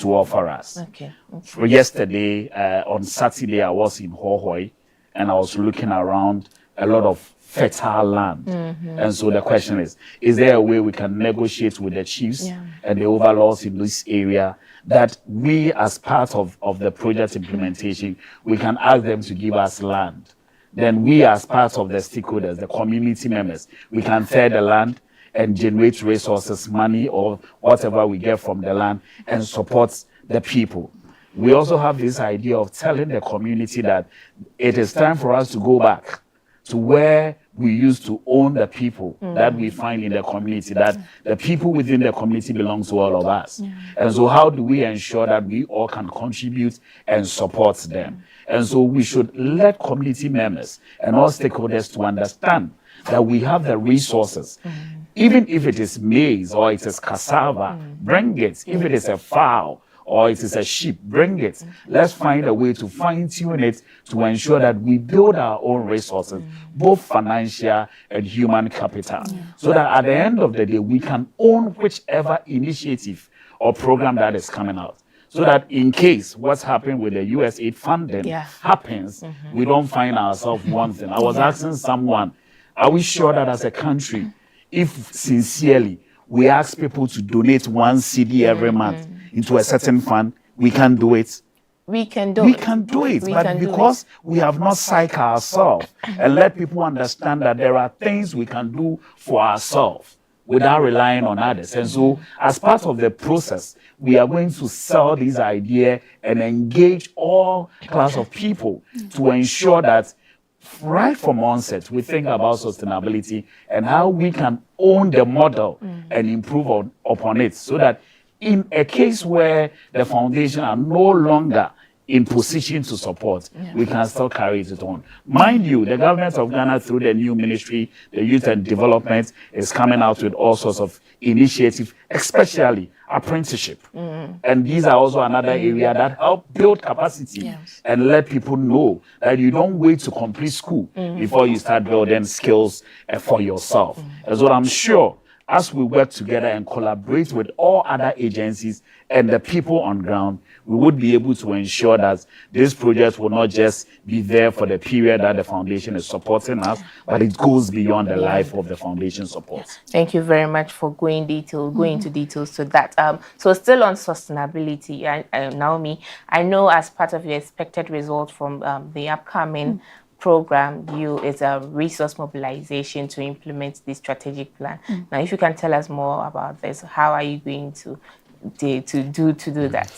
to offer us? Okay. So yesterday, on Saturday, I was in Hohoi, and I was looking around a lot of fertile land. And so the question is there a way we can negotiate with the chiefs and the overlords in this area that we, as part of the project implementation, we can ask them to give us land? Then we, as part of the stakeholders, the community members, we can clear the land and generate resources, money, or whatever we get from the land and support the people. We also have this idea of telling the community that it is time for us to go back to where we used to own the people that we find in the community, that the people within the community belong to all of us. And so how do we ensure that we all can contribute and support them? And so we should let community members and all stakeholders to understand that we have the resources. Even if it is maize or it is cassava, bring it. If it is a fowl or it is a sheep, bring it. Let's find a way to fine-tune it to ensure that we build our own resources, both financial and human capital, so that at the end of the day, we can own whichever initiative or program that is coming out. So that in case what's happened with the USAID funding happens, we don't find ourselves wanting. I was asking someone, are we sure that as a country, if sincerely we ask people to donate 1 cedi every month into a certain fund, we can do it? We can do it. We can do it, but because we have not psyched ourselves and let people understand that there are things we can do for ourselves without relying on others. And so, as part of the process, we are going to sell this idea and engage all class of people to ensure that right from onset, we think about sustainability and how we can own the model and improve upon it, so that in a case where the foundation are no longer in position to support, we can still carry it on. Mind you, the government of Ghana, through the new ministry, the Youth and Development, is coming out with all sorts of initiatives, especially apprenticeship. And these are also another area that help build capacity and let people know that you don't wait to complete school before you start building skills for yourself. And so I'm sure as we work together and collaborate with all other agencies and the people on ground, we would be able to ensure that this project will not just be there for the period that the foundation is supporting us, but it goes beyond the life of the foundation support. Thank you very much for going into details to that. So still on sustainability, Naomi, I know as part of your expected result from the upcoming program, is a resource mobilization to implement this strategic plan. Now, if you can tell us more about this, how are you going to do that?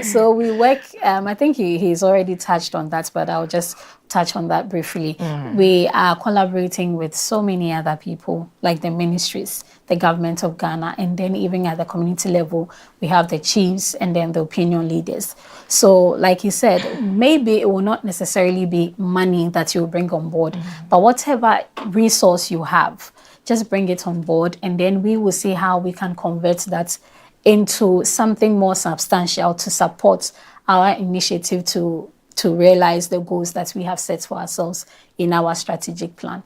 So we work, I think he's already touched on that, but I'll just touch on that briefly. We are collaborating with so many other people, like the ministries, the government of Ghana, and then even at the community level, we have the chiefs and then the opinion leaders. So like you said, maybe it will not necessarily be money that you bring on board, but whatever resource you have, just bring it on board, and then we will see how we can convert that into something more substantial to support our initiative to realize the goals that we have set for ourselves in our strategic plan.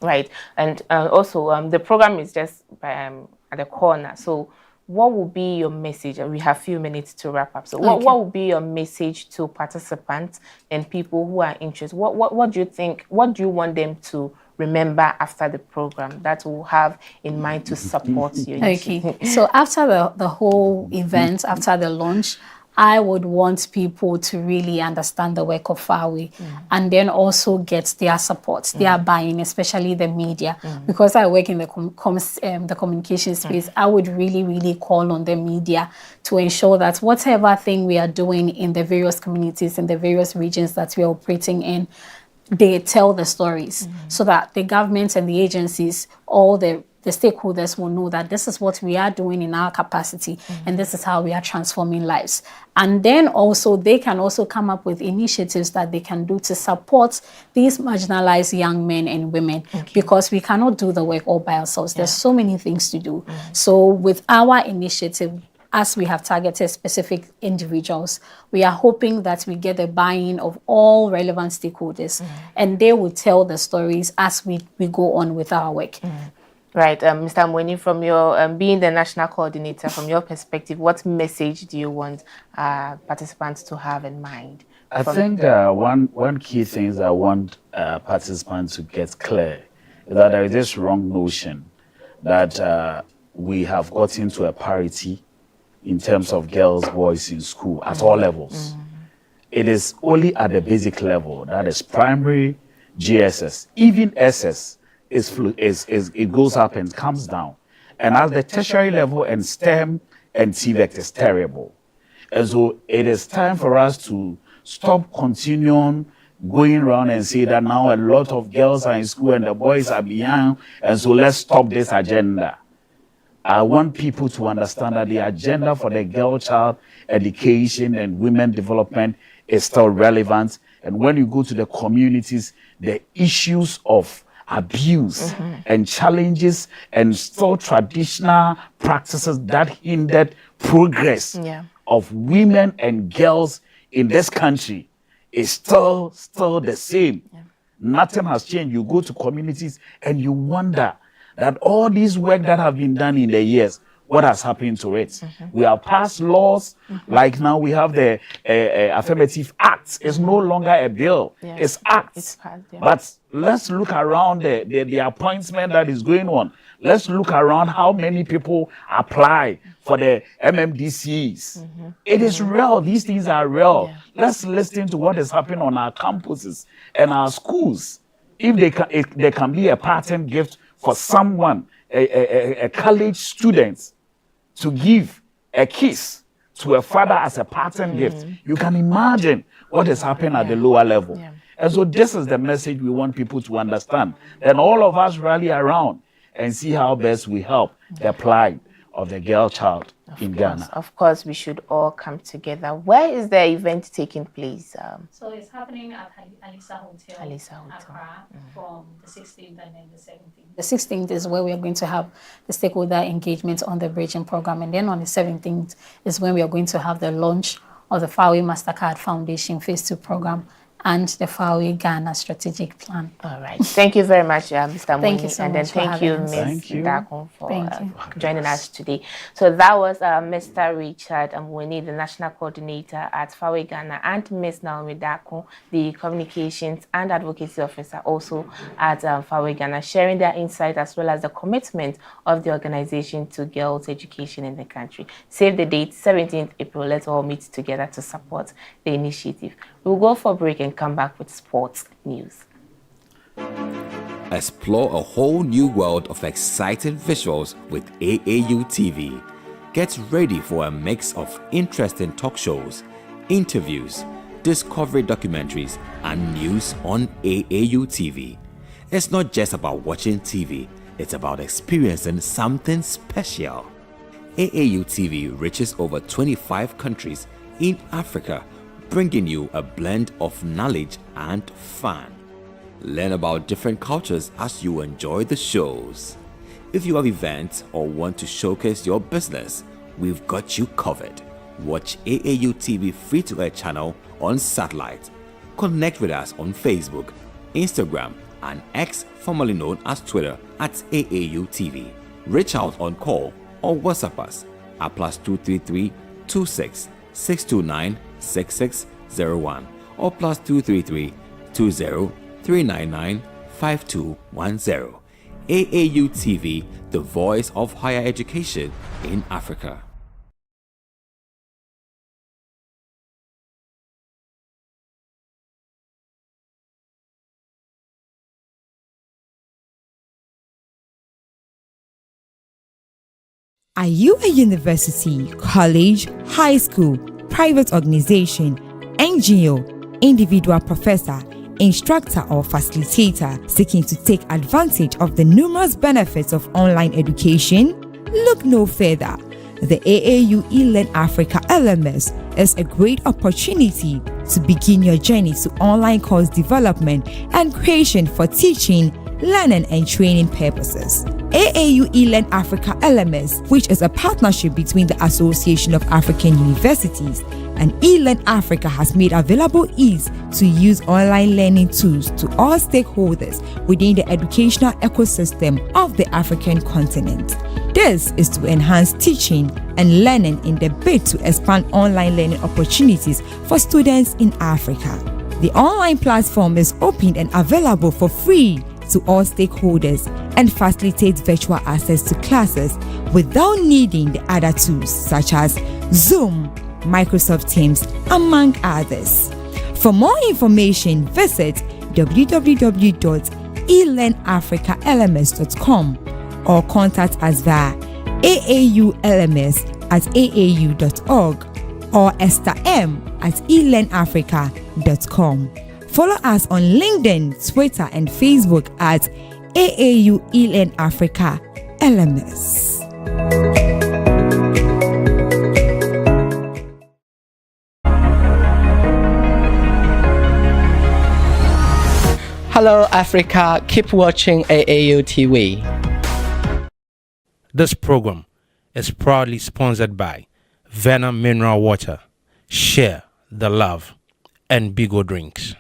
Right. And also, the program is just at the corner. So what will be your message? We have a few minutes to wrap up. So what will be your message to participants and people who are interested? What do you think, what do you want them to remember after the program that will have in mind to support you? Okay. So after the whole event, after the launch, I would want people to really understand the work of Fawe and then also get their support, their buy-in, especially the media. Because I work in the communication space, I would really, really call on the media to ensure that whatever thing we are doing in the various communities, in the various regions that we are operating in, they tell the stories so that the governments and the agencies, all the the stakeholders will know that this is what we are doing in our capacity and this is how we are transforming lives. And then also they can also come up with initiatives that they can do to support these marginalized young men and women, because we cannot do the work all by ourselves. There's so many things to do. So with our initiative, as we have targeted specific individuals, we are hoping that we get the buy-in of all relevant stakeholders and they will tell the stories as we go on with our work. Right, Mr. Amweni, from your being the national coordinator, from your perspective, what message do you want participants to have in mind? I think one key thing I want participants to get clear is that there is this wrong notion that we have gotten to a parity in terms of girls, boys in school at all levels. It is only at the basic level, that is primary, GSS, even SS. It goes up and comes down. And at the tertiary level and STEM and TVET is terrible. And so it is time for us to stop continuing going around and say that now a lot of girls are in school and the boys are behind, and so let's stop this agenda. I want people to understand that the agenda for the girl child education and women development is still relevant. And when you go to the communities, the issues of abuse and challenges and still traditional practices that hindered progress of women and girls in this country is still the same. Nothing has changed. You go to communities and you wonder that all this work that have been done in the years, what has happened to it? We have passed laws, like now we have the Affirmative Act. It's no longer a bill, it's acts. But let's look around the appointment that is going on. Let's look around how many people apply for the MMDCs. It is real. These things are real. Let's listen to what is happening on our campuses and our schools. If there can be a pattern gift for someone, a college student, to give a kiss to a father as a pattern gift, you can imagine what is happening at the lower level. And so this is the message we want people to understand. And all of us rally around and see how best we help the plight of the girl child in Ghana. Of course, we should all come together. Where is the event taking place? So it's happening at Alisa Hotel, Accra, from the 16th and then the 17th. The 16th is where we are going to have the stakeholder engagement on the bridging program. And then on the 17th is when we are going to have the launch of the Fawe MasterCard Foundation Phase 2 program and the Fawe Ghana Strategic Plan. All right. Thank you very much, Mr. Amweni. Thank you so and much. And then thank you, Ms. Dakun, for joining us today. So that was Mr. Richard Amweni, the National Coordinator at Fawe Ghana, and Ms. Naomi Dakun, the Communications and Advocacy Officer also at Fawe Ghana, sharing their insight as well as the commitment of the organization to girls' education in the country. Save the date, 17th April. Let's all meet together to support the initiative. We'll go for a break and come back with sports news. Explore a whole new world of exciting visuals with AAU TV. Get ready for a mix of interesting talk shows, interviews, discovery documentaries, and news on AAU TV. It's not just about watching TV, it's about experiencing something special. AAU TV reaches over 25 countries in Africa, bringing you a blend of knowledge and fun. Learn about different cultures as you enjoy the shows. If you have events or want to showcase your business, we've got you covered. Watch AAU TV free-to-air channel on satellite. Connect with us on Facebook, Instagram, and X, formerly known as Twitter, at AAU TV. Reach out on call or WhatsApp us at +233 26 629 6601 or +233 20 399 5210. AAU TV, the voice of higher education in Africa. Are you a university, college, high school, private organization, NGO, individual professor, instructor or facilitator seeking to take advantage of the numerous benefits of online education? Look no further. The AAU eLearn Africa LMS is a great opportunity to begin your journey to online course development and creation for teaching, learning and training purposes. AAU eLearn Africa LMS, which is a partnership between the Association of African Universities and eLearn Africa, has made available ease to use online learning tools to all stakeholders within the educational ecosystem of the African continent. This is to enhance teaching and learning in the bid to expand online learning opportunities for students in Africa. The online platform is open and available for free to all stakeholders and facilitates virtual access to classes without needing the other tools such as Zoom, Microsoft Teams, among others. For more information, visit www.elearnafricalms.com or contact us via aaulms@aau.org or estherm@elearnafrica.com. Follow us on LinkedIn, Twitter, and Facebook at AAU eLearn Africa LMS. Hello, Africa. Keep watching AAU TV. This program is proudly sponsored by Venom Mineral Water, Share the Love, and Bigo Drinks.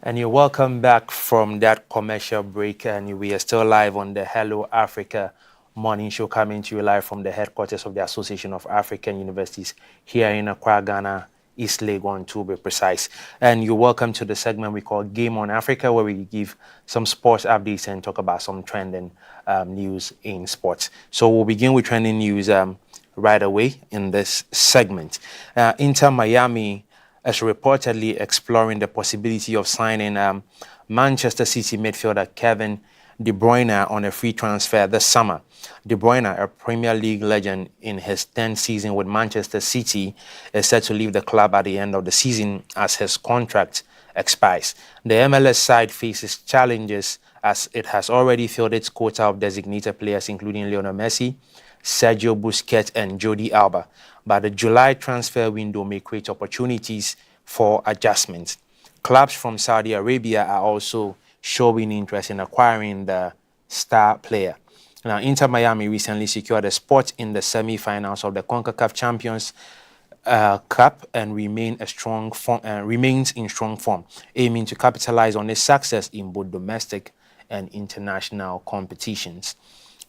And you're welcome back from that commercial break, and we are still live on the Hello Africa morning show, coming to you live from the headquarters of the Association of African Universities here in Accra, Ghana, East Legon to be precise. And you're welcome to the segment we call Game on Africa, where we give some sports updates and talk about some trending news in sports. So we'll begin with trending news right away in this segment. Inter Miami is reportedly exploring the possibility of signing Manchester City midfielder Kevin De Bruyne on a free transfer this summer. De Bruyne, a Premier League legend in his 10th season with Manchester City, is set to leave the club at the end of the season as his contract expires. The MLS side faces challenges as it has already filled its quota of designated players, including Lionel Messi, Sergio Busquets, and Jordi Alba. But the July transfer window may create opportunities for adjustment. Clubs from Saudi Arabia are also showing interest in acquiring the star player. Now, Inter Miami recently secured a spot in the semi-finals of the CONCACAF Champions Cup and remains in strong form, aiming to capitalize on its success in both domestic and international competitions.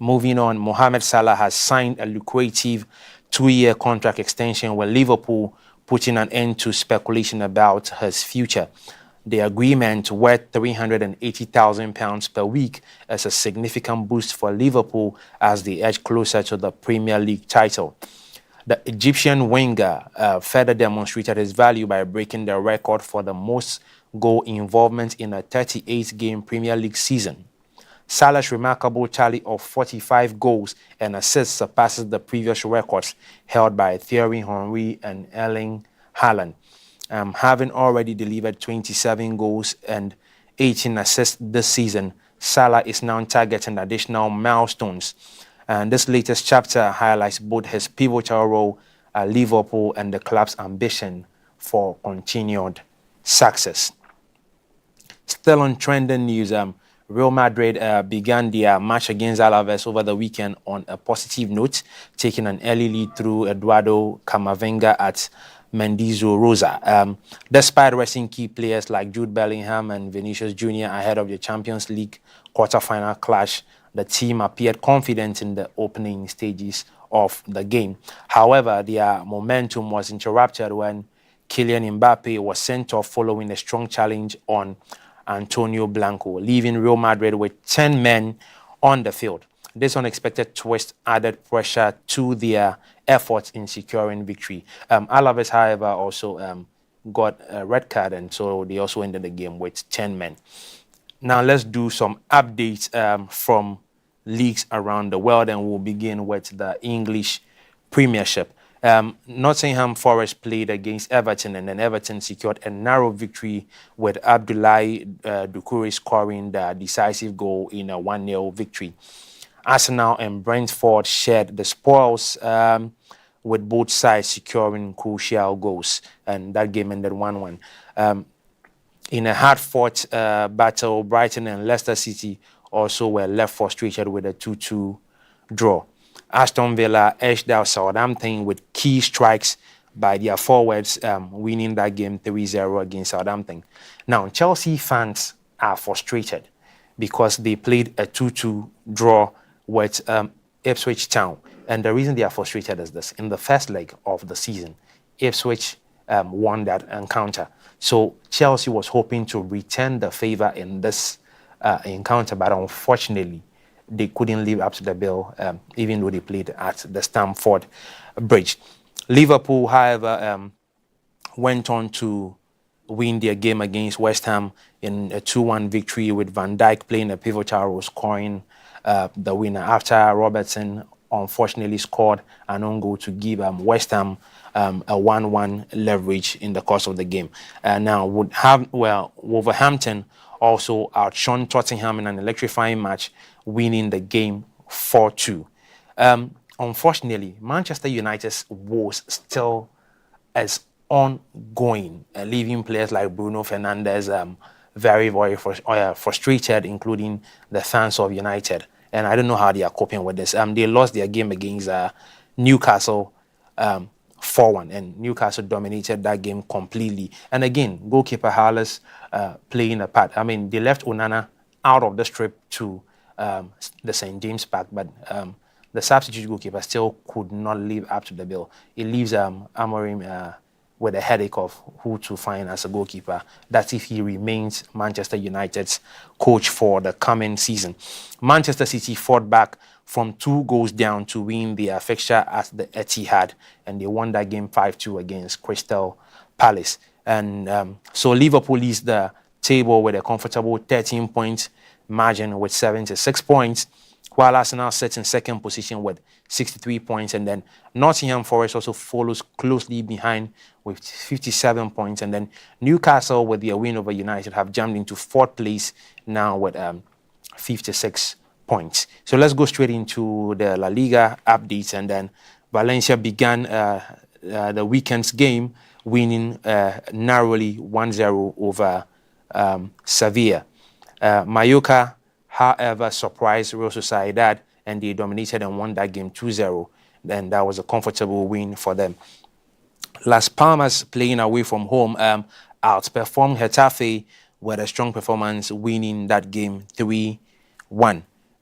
Moving on, Mohamed Salah has signed a lucrative 2-year contract extension with Liverpool, putting an end to speculation about his future. The agreement, worth £380,000 per week, is a significant boost for Liverpool as they edge closer to the Premier League title. The Egyptian winger further demonstrated his value by breaking the record for the most goal involvement in a 38-game Premier League season. Salah's remarkable tally of 45 goals and assists surpasses the previous records held by Thierry Henry and Erling Haaland. Having already delivered 27 goals and 18 assists this season, Salah is now targeting additional milestones. And this latest chapter highlights both his pivotal role at Liverpool and the club's ambition for continued success. Still on trending news, Real Madrid began their match against Alaves over the weekend on a positive note, taking an early lead through Eduardo Camavinga at Mendizo Rosa. Despite resting key players like Jude Bellingham and Vinicius Jr. ahead of the Champions League quarter-final clash, the team appeared confident in the opening stages of the game. However, their momentum was interrupted when Kylian Mbappe was sent off following a strong challenge on Antonio Blanco, leaving Real Madrid with 10 men on the field. This unexpected twist added pressure to their efforts in securing victory. Alaves, however, also got a red card, and so they also ended the game with 10 men. Now let's do some updates from leagues around the world, and we'll begin with the English Premiership. Nottingham Forest played against Everton, and then Everton secured a narrow victory with Abdoulaye Doucouré scoring the decisive goal in a 1-0 victory. Arsenal and Brentford shared the spoils with both sides securing crucial goals, and that game ended 1-1. In a hard-fought battle, Brighton and Leicester City also were left frustrated with a 2-2 draw. Aston Villa edged out Southampton with key strikes by their forwards, winning that game 3-0 against Southampton. Now, Chelsea fans are frustrated because they played a 2-2 draw with Ipswich Town. And the reason they are frustrated is this. In the first leg of the season, Ipswich won that encounter. So Chelsea was hoping to return the favor in this encounter, but unfortunately, they couldn't live up to the bill, even though they played at the Stamford Bridge. Liverpool, however, went on to win their game against West Ham in a 2-1 victory, with Van Dijk playing a pivotal role, scoring the winner after Robertson unfortunately scored an own goal to give West Ham a 1-1 leverage in the course of the game. Now, Wolverhampton also outshone Tottenham in an electrifying match, winning the game 4-2. Unfortunately, Manchester United's woes still is ongoing, leaving players like Bruno Fernandes very, very frustrated, including the fans of United. And I don't know how they are coping with this. They lost their game against Newcastle 4-1, and Newcastle dominated that game completely. And again, goalkeeper Halas playing a part. I mean, they left Onana out of the trip to the St. James Park, but the substitute goalkeeper still could not live up to the bill. It leaves Amorim with a headache of who to find as a goalkeeper. That's if he remains Manchester United's coach for the coming season. Manchester City fought back from 2 goals down to win their fixture at the Etihad, and they won that game 5-2 against Crystal Palace. And so Liverpool leads the table with a comfortable 13-point margin with 76 points, while Arsenal sits in second position with 63 points, and then Nottingham Forest also follows closely behind with 57 points, and then Newcastle, with their win over United, have jumped into 4th place now with 56 points. So let's go straight into the La Liga updates, and then Valencia began the weekend's game, winning narrowly 1-0 over Sevilla. Mallorca, however, surprised Real Sociedad, and they dominated and won that game 2-0. Then that was a comfortable win for them. Las Palmas, playing away from home, outperformed Getafe with a strong performance, winning that game 3-1.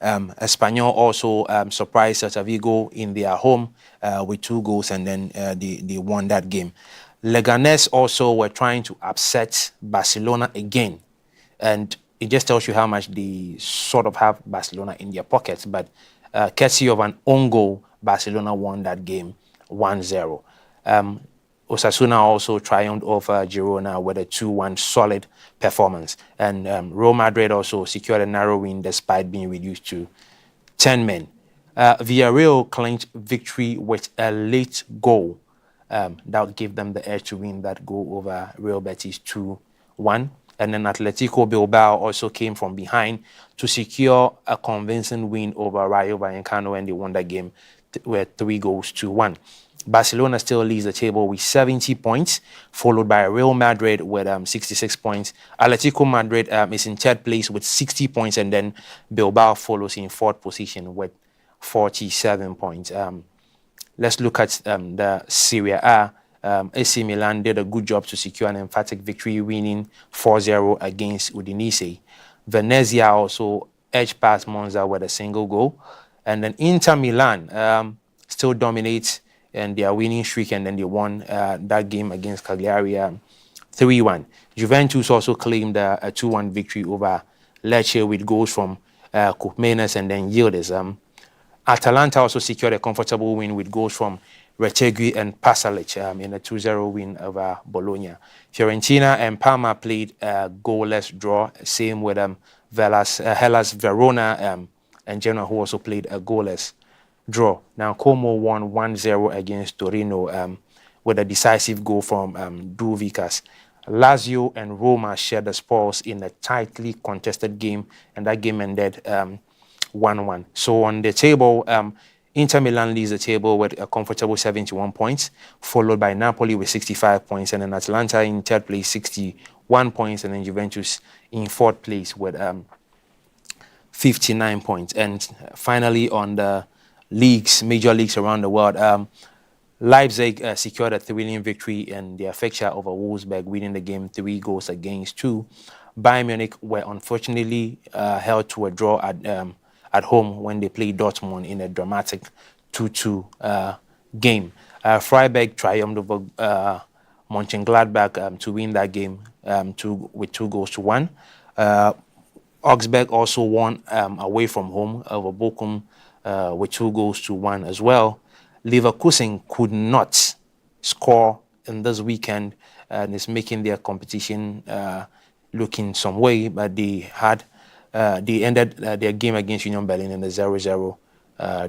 Espanyol also surprised Celta Vigo in their home with 2 goals, and then they won that game. Leganés also were trying to upset Barcelona again, and it just tells you how much they sort of have Barcelona in their pockets. But courtesy of an own goal, Barcelona won that game 1-0. Osasuna also triumphed over Girona with a 2-1 solid performance. And Real Madrid also secured a narrow win despite being reduced to 10 men. Villarreal clinched victory with a late goal. That gave them the edge to win that goal over Real Betis 2-1. And then Atletico Bilbao also came from behind to secure a convincing win over Rayo Vallecano, and they won that game with 3-1. Barcelona still leads the table with 70 points, followed by Real Madrid with 66 points. Atletico Madrid is in 3rd place with 60 points, and then Bilbao follows in 4th position with 47 points. Let's look at the Serie A. AC Milan did a good job to secure an emphatic victory, winning 4-0 against Udinese. Venezia also edged past Monza with a single goal. And then Inter Milan still dominates and their winning streak, and then they won that game against Cagliari 3-1. Juventus also claimed a 2-1 victory over Lecce with goals from Koopmeiners and then Yildiz. Atalanta also secured a comfortable win with goals from Retegui and Pasalic in a 2-0 win over Bologna. Fiorentina and Parma played a goalless draw, same with Hellas Verona and Genoa, who also played a goalless draw. Now, Como won 1-0 against Torino with a decisive goal from Duvikas. Lazio and Roma shared the spoils in a tightly contested game, and that game ended 1-1. So on the table, Inter Milan leads the table with a comfortable 71 points, followed by Napoli with 65 points, and then Atalanta in third place, 61 points, and then Juventus in fourth place with 59 points. And finally, on the major leagues around the world, Leipzig secured a 3-0 victory in their fixture over Wolfsburg, winning the game 3-2. Bayern Munich were unfortunately held to a draw at home when they played Dortmund in a dramatic 2-2 game. Freiburg triumphed over Mönchengladbach to win that game with 2-1. Augsburg also won away from home over Bochum with 2-1 as well. Leverkusen could not score in this weekend and is making their competition looking some way, but they ended their game against Union Berlin in a 0-0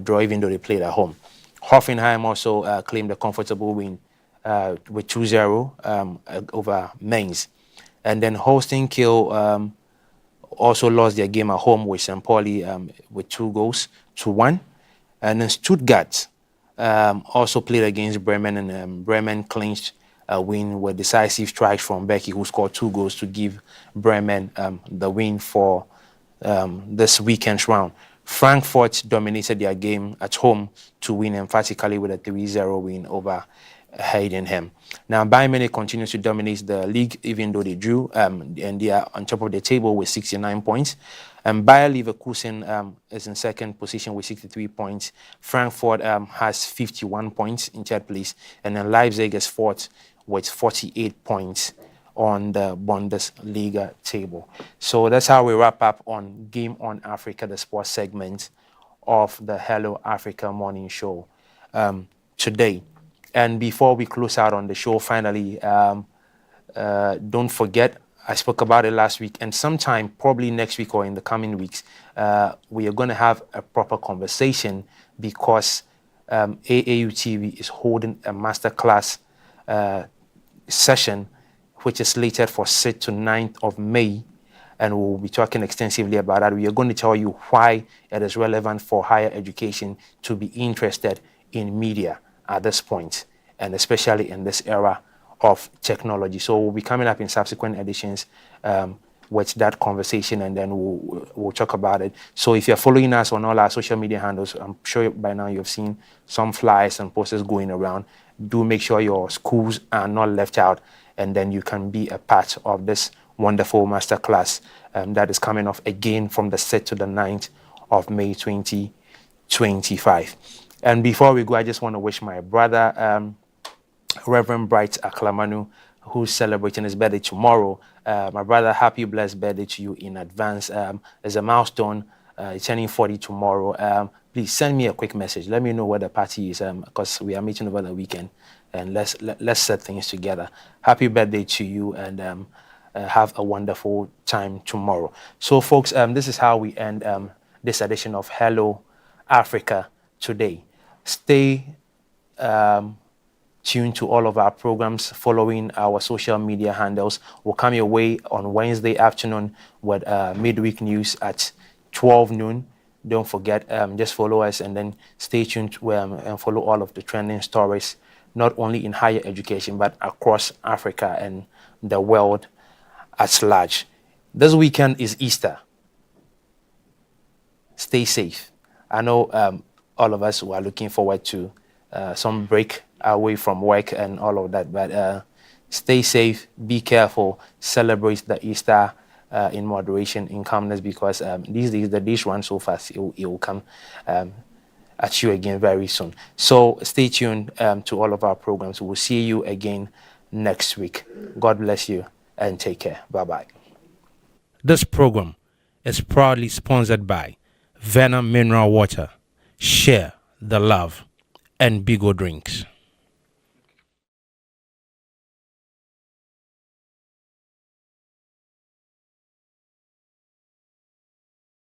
draw, even though they played at home. Hoffenheim also claimed a comfortable win with 2-0 over Mainz. And then Holstein Kiel also lost their game at home with St. Pauli with 2-1. And then Stuttgart also played against Bremen, and Bremen clinched a win with decisive strikes from Becky, who scored 2 goals to give Bremen the win for this weekend's round. Frankfurt dominated their game at home to win emphatically with a 3-0 win over Heidenheim. Now, Bayern Munich continues to dominate the league, even though they drew, and they are on top of the table with 69 points. And Bayer Leverkusen is in second position with 63 points. Frankfurt has 51 points in third place, and then Leipzig is fourth with 48 points on the Bundesliga table. So that's how we wrap up on Game on Africa, the sports segment of the Hello Africa morning show today. And before we close out on the show, finally, don't forget, I spoke about it last week, and sometime probably next week or in the coming weeks, we are going to have a proper conversation because AAU TV is holding a masterclass session, which is slated for 6th to 9th of May, and we'll be talking extensively about that. We are going to tell you why it is relevant for higher education to be interested in media at this point, and especially in this era of technology. So we'll be coming up in subsequent editions with that conversation, and then we'll talk about it. So if you're following us on all our social media handles, I'm sure by now you've seen some flyers and posters going around. Do make sure your schools are not left out, and then you can be a part of this wonderful masterclass that is coming off again from the 6th to the 9th of May 2025. And before we go, I just want to wish my brother, Reverend Bright Aklamanu, who's celebrating his birthday tomorrow. My brother, happy blessed birthday to you in advance. As a milestone, turning 40 tomorrow. Please send me a quick message. Let me know where the party is, because we are meeting over the weekend, and let's set things together. Happy birthday to you, and have a wonderful time tomorrow. So, folks, this is how we end this edition of Hello Africa today. Stay tuned to all of our programs following our social media handles. We'll come your way on Wednesday afternoon with midweek news at 12 noon. Don't forget, just follow us and then stay tuned and follow all of the trending stories, not only in higher education, but across Africa and the world at large. This weekend is Easter. Stay safe. I know all of us who are looking forward to some break away from work and all of that, but stay safe, be careful, celebrate the Easter in moderation, in calmness, because these days the days run so fast, it will come. at you again very soon. So stay tuned to all of our programs. We'll see you again next week. God bless you and take care. Bye-bye. This program is proudly sponsored by Venom Mineral Water, Share the Love, and Bigo Drinks.